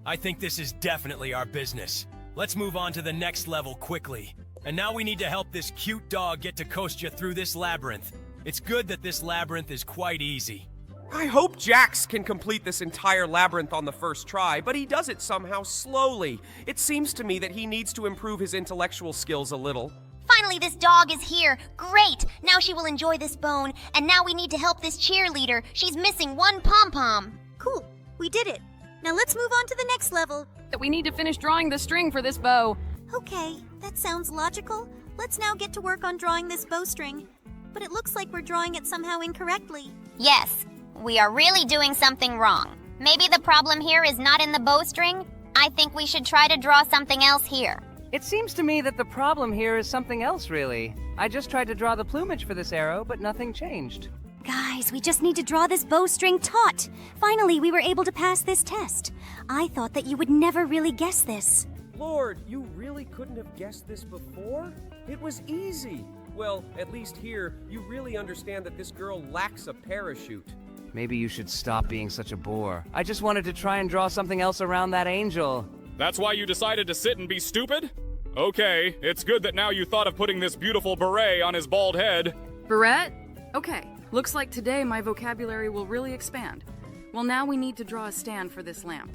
I think this is definitely our business. Let's move on to the next level quickly. And now we need to help this cute dog get to Kostya through this labyrinth. It's good that this labyrinth is quite easy. I hope Jax can complete this entire labyrinth on the first try, but he does it somehow slowly. It seems to me that he needs to improve his intellectual skills a little. Finally, this dog is here. Great! Now she will enjoy this bone, and now we need to help this cheerleader. She's missing one pom-pom. Cool. We did it. Now let's move on to the next level. That we need to finish drawing the string for this bow. Okay, that sounds logical. Let's now get to work on drawing this bowstring. But it looks like we're drawing it somehow incorrectly. Yes, we are really doing something wrong. Maybe the problem here is not in the bowstring. I think we should try to draw something else here. It seems to me that the problem here is something else, really. I just tried to draw the plumage for this arrow, but nothing changed. Guys, we just need to draw this bowstring taut. Finally, we were able to pass this test. I thought that you would never really guess this. Lord, you really couldn't have guessed this before? It was easy. Well, at least here, you really understand that this girl lacks a parachute. Maybe you should stop being such a bore. I just wanted to try and draw something else around that angel. That's why you decided to sit and be stupid? Okay, it's good that now you thought of putting this beautiful beret on his bald head. Beret? Okay, looks like today my vocabulary will really expand. Well, now we need to draw a stand for this lamp.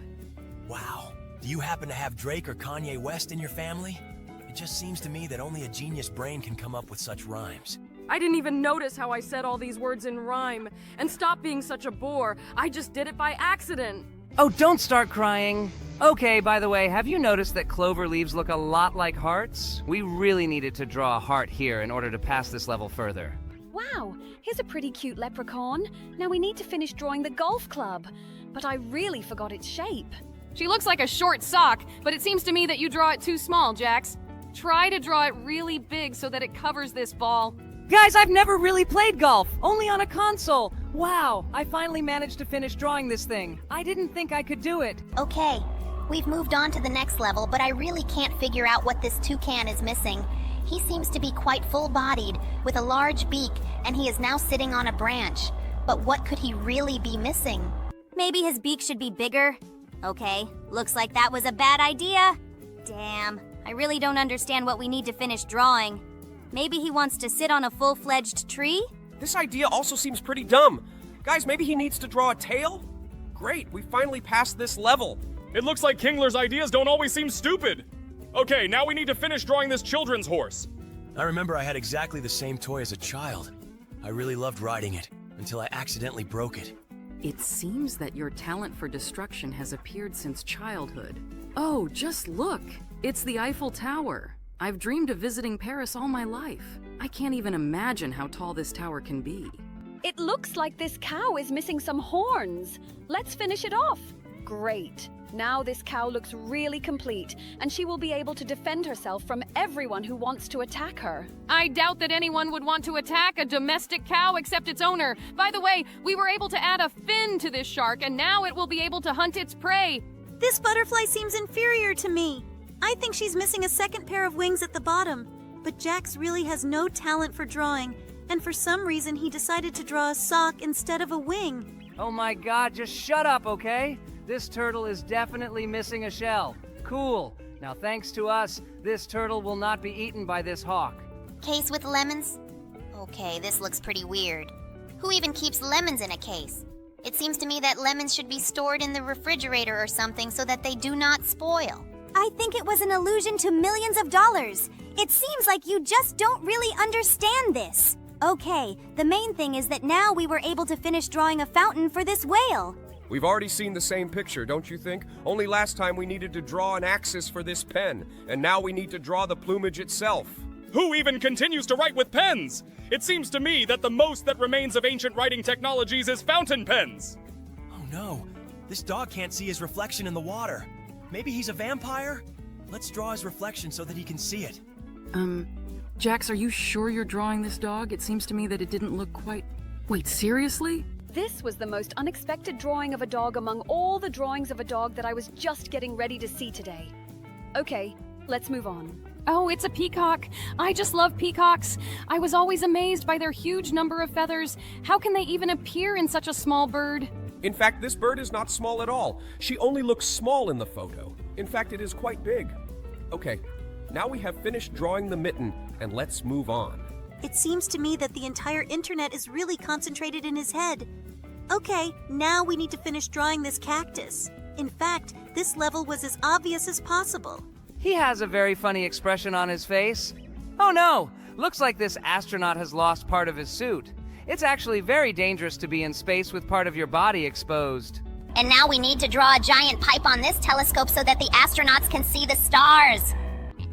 Wow. Do you happen to have Drake or Kanye West in your family? It just seems to me that only a genius brain can come up with such rhymes. I didn't even notice how I said all these words in rhyme. And stop being such a bore. I just did it by accident. Oh, don't start crying. Okay, by the way, have you noticed that clover leaves look a lot like hearts? We really needed to draw a heart here in order to pass this level further. Wow, here's a pretty cute leprechaun. Now we need to finish drawing the golf club. But I really forgot its shape. She looks like a short sock, but it seems to me that you draw it too small, Jax. Try to draw it really big so that it covers this ball. Guys, I've never really played golf, only on a console. Wow, I finally managed to finish drawing this thing. I didn't think I could do it. Okay, we've moved on to the next level, but I really can't figure out what this toucan is missing. He seems to be quite full-bodied, with a large beak, and he is now sitting on a branch. But what could he really be missing? Maybe his beak should be bigger? Okay, looks like that was a bad idea. Damn, I really don't understand what we need to finish drawing. Maybe he wants to sit on a full-fledged tree? This idea also seems pretty dumb. Guys, maybe he needs to draw a tail? Great, we finally passed this level. It looks like Kingler's ideas don't always seem stupid. Okay, now we need to finish drawing this children's horse. I remember I had exactly the same toy as a child. I really loved riding it, until I accidentally broke it. It seems that your talent for destruction has appeared since childhood. Oh, just look! It's the Eiffel Tower. I've dreamed of visiting Paris all my life. I can't even imagine how tall this tower can be. It looks like this cow is missing some horns. Let's finish it off. Great. Now this cow looks really complete, and she will be able to defend herself from everyone who wants to attack her. I doubt that anyone would want to attack a domestic cow except its owner. By the way, we were able to add a fin to this shark, and now it will be able to hunt its prey. This butterfly seems inferior to me. I think she's missing a second pair of wings at the bottom. But Jax really has no talent for drawing, and for some reason he decided to draw a sock instead of a wing. Oh my god, just shut up, okay? This turtle is definitely missing a shell. Cool. Now thanks to us, this turtle will not be eaten by this hawk. Case with lemons? Okay, this looks pretty weird. Who even keeps lemons in a case? It seems to me that lemons should be stored in the refrigerator or something so that they do not spoil. I think it was an allusion to millions of dollars. It seems like you just don't really understand this. Okay, the main thing is that now we were able to finish drawing a fountain for this whale. We've already seen the same picture, don't you think? Only last time we needed to draw an axis for this pen, and now we need to draw the plumage itself. Who even continues to write with pens? It seems to me that the most that remains of ancient writing technologies is fountain pens. Oh no, this dog can't see his reflection in the water. Maybe he's a vampire? Let's draw his reflection so that he can see it. Jax, are you sure you're drawing this dog? It seems to me that it didn't look quite... Wait, seriously? This was the most unexpected drawing of a dog among all the drawings of a dog that I was just getting ready to see today. Okay, let's move on. Oh, it's a peacock. I just love peacocks. I was always amazed by their huge number of feathers. How can they even appear in such a small bird? In fact, this bird is not small at all. She only looks small in the photo. In fact, it is quite big. Okay, now we have finished drawing the mitten, and let's move on. It seems to me that the entire internet is really concentrated in his head. Okay, now we need to finish drawing this cactus. In fact, this level was as obvious as possible. He has a very funny expression on his face. Oh no! Looks like this astronaut has lost part of his suit. It's actually very dangerous to be in space with part of your body exposed. And now we need to draw a giant pipe on this telescope so that the astronauts can see the stars.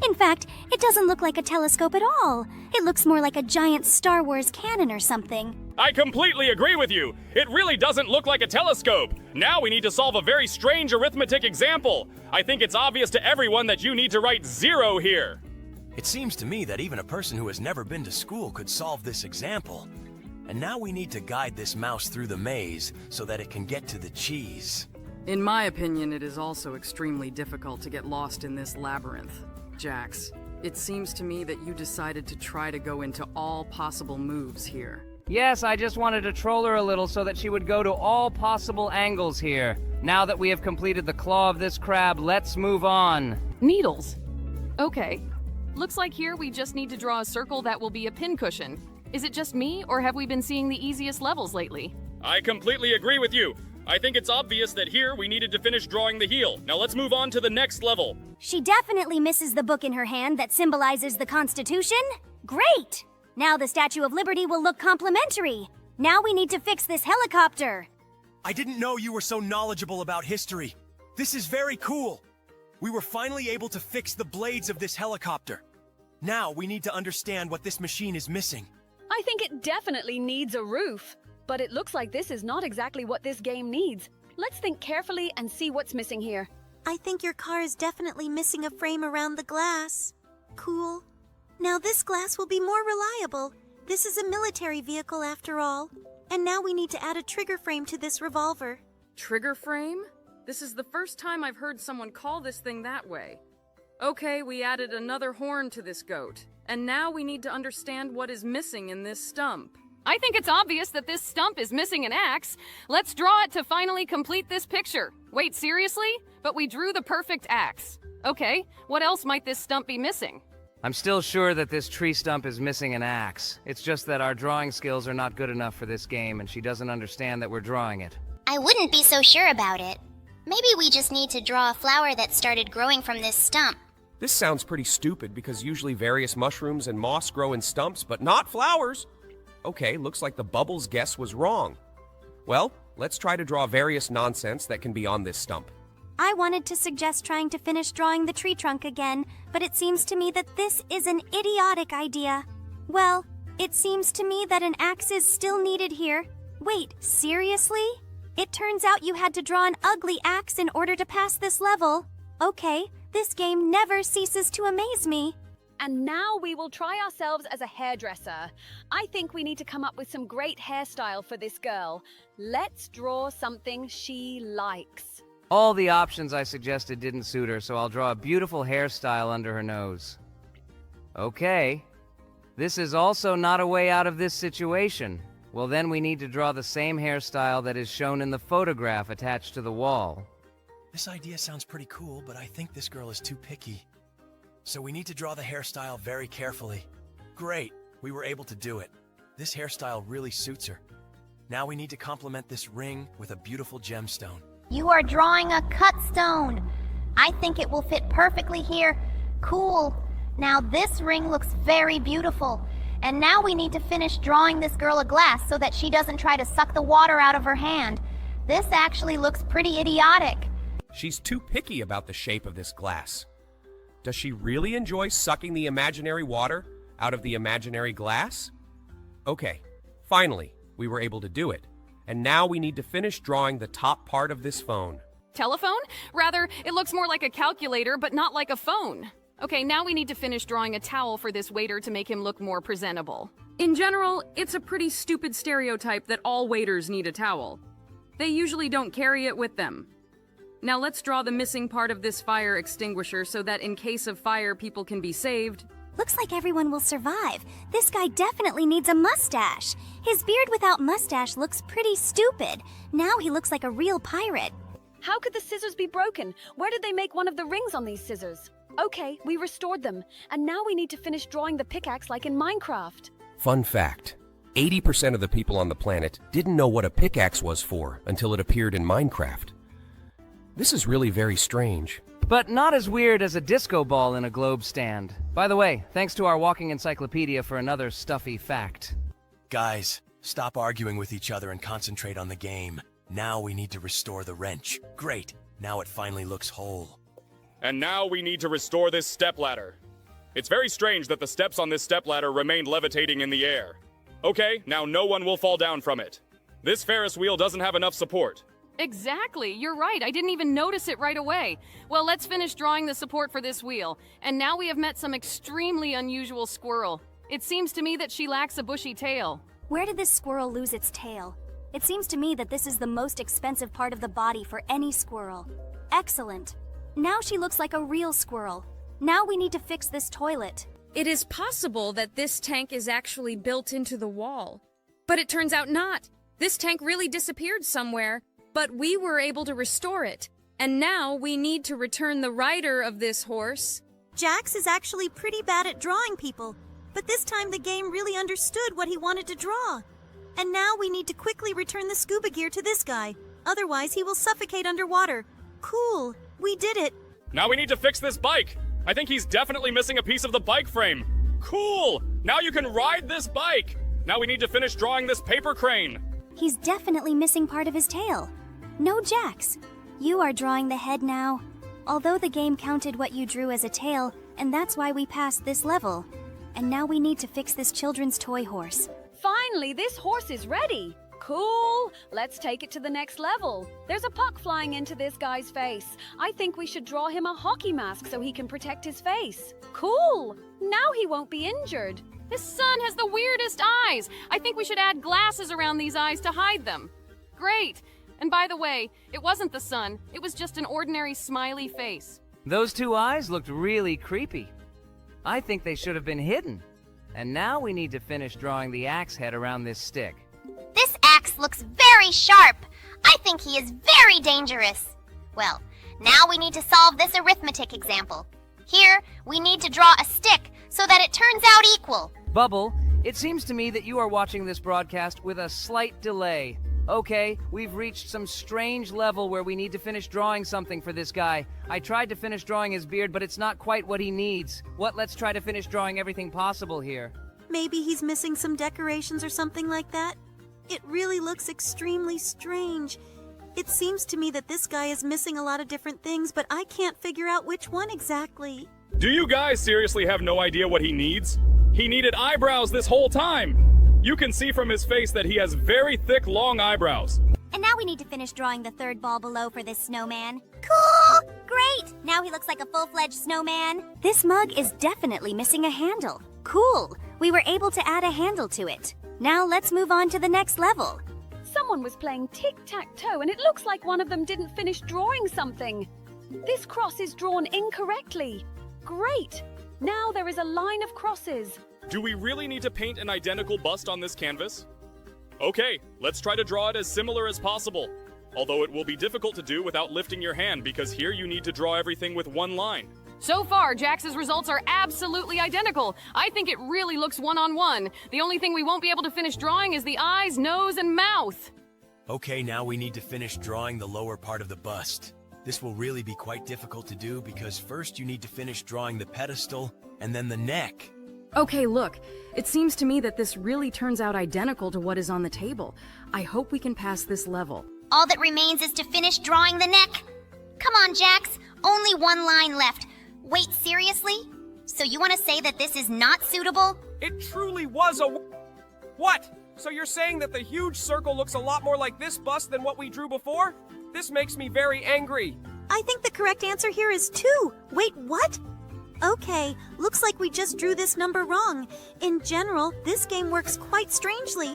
In fact, it doesn't look like a telescope at all. It looks more like a giant Star Wars cannon or something. I completely agree with you. It really doesn't look like a telescope. Now we need to solve a very strange arithmetic example. I think it's obvious to everyone that you need to write 0 here. It seems to me that even a person who has never been to school could solve this example. And now we need to guide this mouse through the maze so that it can get to the cheese. In my opinion, it is also extremely difficult to get lost in this labyrinth. Jax, it seems to me that you decided to try to go into all possible moves here. Yes, I just wanted to troll her a little so that she would go to all possible angles here. Now that we have completed the claw of this crab, let's move on. Needles. Okay. Looks like here we just need to draw a circle that will be a pincushion. Is it just me, or have we been seeing the easiest levels lately? I completely agree with you. I think it's obvious that here we needed to finish drawing the heel. Now let's move on to the next level. She definitely misses the book in her hand that symbolizes the Constitution. Great! Now the Statue of Liberty will look complimentary. Now we need to fix this helicopter. I didn't know you were so knowledgeable about history. This is very cool. We were finally able to fix the blades of this helicopter. Now we need to understand what this machine is missing. I think it definitely needs a roof. But it looks like this is not exactly what this game needs. Let's think carefully and see what's missing here. I think your car is definitely missing a frame around the glass. Cool. Now this glass will be more reliable. This is a military vehicle after all. And now we need to add a trigger frame to this revolver. Trigger frame? This is the first time I've heard someone call this thing that way. Okay, we added another horn to this goat. And now we need to understand what is missing in this stump. I think it's obvious that this stump is missing an axe. Let's draw it to finally complete this picture. Wait, seriously? But we drew the perfect axe. Okay, what else might this stump be missing? I'm still sure that this tree stump is missing an axe. It's just that our drawing skills are not good enough for this game, and she doesn't understand that we're drawing it. I wouldn't be so sure about it. Maybe we just need to draw a flower that started growing from this stump. This sounds pretty stupid because usually various mushrooms and moss grow in stumps, but not flowers. Okay, looks like the Bubbles guess was wrong. Well, let's try to draw various nonsense that can be on this stump. I wanted to suggest trying to finish drawing the tree trunk again, but it seems to me that this is an idiotic idea. Well, it seems to me that an axe is still needed here. Wait, seriously? It turns out you had to draw an ugly axe in order to pass this level. Okay, this game never ceases to amaze me. And now we will try ourselves as a hairdresser. I think we need to come up with some great hairstyle for this girl. Let's draw something she likes. All the options I suggested didn't suit her, so I'll draw a beautiful hairstyle under her nose. Okay. This is also not a way out of this situation. Well, then we need to draw the same hairstyle that is shown in the photograph attached to the wall. This idea sounds pretty cool, but I think this girl is too picky. So we need to draw the hairstyle very carefully. Great, we were able to do it. This hairstyle really suits her. Now we need to complement this ring with a beautiful gemstone. You are drawing a cut stone. I think it will fit perfectly here. Cool. Now this ring looks very beautiful. And now we need to finish drawing this girl a glass so that she doesn't try to suck the water out of her hand. This actually looks pretty idiotic. She's too picky about the shape of this glass. Does she really enjoy sucking the imaginary water out of the imaginary glass? Okay, finally, we were able to do it. And now we need to finish drawing the top part of this phone. Telephone? Rather, it looks more like a calculator, but not like a phone. Okay, now we need to finish drawing a towel for this waiter to make him look more presentable. In general, it's a pretty stupid stereotype that all waiters need a towel. They usually don't carry it with them. Now let's draw the missing part of this fire extinguisher so that in case of fire, people can be saved. Looks like everyone will survive. This guy definitely needs a mustache. His beard without mustache looks pretty stupid. Now he looks like a real pirate. How could the scissors be broken? Where did they make one of the rings on these scissors? Okay, we restored them, and now we need to finish drawing the pickaxe like in Minecraft. Fun fact, 80% of the people on the planet didn't know what a pickaxe was for until it appeared in Minecraft. This is really very strange. But not as weird as a disco ball in a globe stand. By the way, thanks to our walking encyclopedia for another stuffy fact. Guys, stop arguing with each other and concentrate on the game. Now we need to restore the wrench. Great, now it finally looks whole. And now we need to restore this stepladder. It's very strange that the steps on this stepladder remained levitating in the air. Okay, now no one will fall down from it. This Ferris wheel doesn't have enough support. Exactly, you're right. I didn't even notice it right away. Well, let's finish drawing the support for this wheel. And now we have met some extremely unusual squirrel. It seems to me that she lacks a bushy tail. Where did this squirrel lose its tail? It seems to me that this is the most expensive part of the body for any squirrel. Excellent. Now she looks like a real squirrel. Now we need to fix this toilet. It is possible that this tank is actually built into the wall. But it turns out not. This tank really disappeared somewhere, but we were able to restore it. And now we need to return the rider of this horse. Jax is actually pretty bad at drawing people, but this time the game really understood what he wanted to draw. And now we need to quickly return the scuba gear to this guy. Otherwise, he will suffocate underwater. Cool. We did it. Now we need to fix this bike. I think he's definitely missing a piece of the bike frame. Cool! Now you can ride this bike. Now we need to finish drawing this paper crane. He's definitely missing part of his tail. No, Jax. You are drawing the head now. Although the game counted what you drew as a tail, and that's why we passed this level. And now we need to fix this children's toy horse. Finally, this horse is ready. Cool. Let's take it to the next level. There's a puck flying into this guy's face. I think we should draw him a hockey mask so he can protect his face. Cool. Now he won't be injured. This sun has the weirdest eyes. I think we should add glasses around these eyes to hide them. Great. And by the way, it wasn't the sun. It was just an ordinary smiley face. Those two eyes looked really creepy. I think they should have been hidden. And now we need to finish drawing the axe head around this stick. This axe looks very sharp. I think he is very dangerous. Well, now we need to solve this arithmetic example. Here, we need to draw a stick so that it turns out equal. Bubble, it seems to me that you are watching this broadcast with a slight delay. Okay, we've reached some strange level where we need to finish drawing something for this guy. I tried to finish drawing his beard, but it's not quite what he needs. Let's try to finish drawing everything possible here. Maybe he's missing some decorations or something like that? It really looks extremely strange. It seems to me that this guy is missing a lot of different things, but I can't figure out which one exactly. Do you guys seriously have no idea what he needs? He needed eyebrows this whole time. You can see from his face that he has very thick, long eyebrows. And now we need to finish drawing the third ball below for this snowman. Cool! Great! Now he looks like a full-fledged snowman. This mug is definitely missing a handle. Cool! We were able to add a handle to it. Now let's move on to the next level. Someone was playing tic-tac-toe and it looks like one of them didn't finish drawing something. This cross is drawn incorrectly. Great! Now there is a line of crosses. Do we really need to paint an identical bust on this canvas? Okay, let's try to draw it as similar as possible. Although it will be difficult to do without lifting your hand because here you need to draw everything with one line. So far, Jax's results are absolutely identical. I think it really looks one-on-one. The only thing we won't be able to finish drawing is the eyes, nose, and mouth. Okay, now we need to finish drawing the lower part of the bust. This will really be quite difficult to do because first you need to finish drawing the pedestal and then the neck. Okay, look. It seems to me that this really turns out identical to what is on the table. I hope we can pass this level. All that remains is to finish drawing the neck. Come on, Jax. Only one line left. Wait, seriously? So you want to say that this is not suitable? It truly was a... What? So you're saying that the huge circle looks a lot more like this bust than what we drew before? This makes me very angry. I think the correct answer here is 2. Wait, what? Okay, looks like we just drew this number wrong. In general, this game works quite strangely.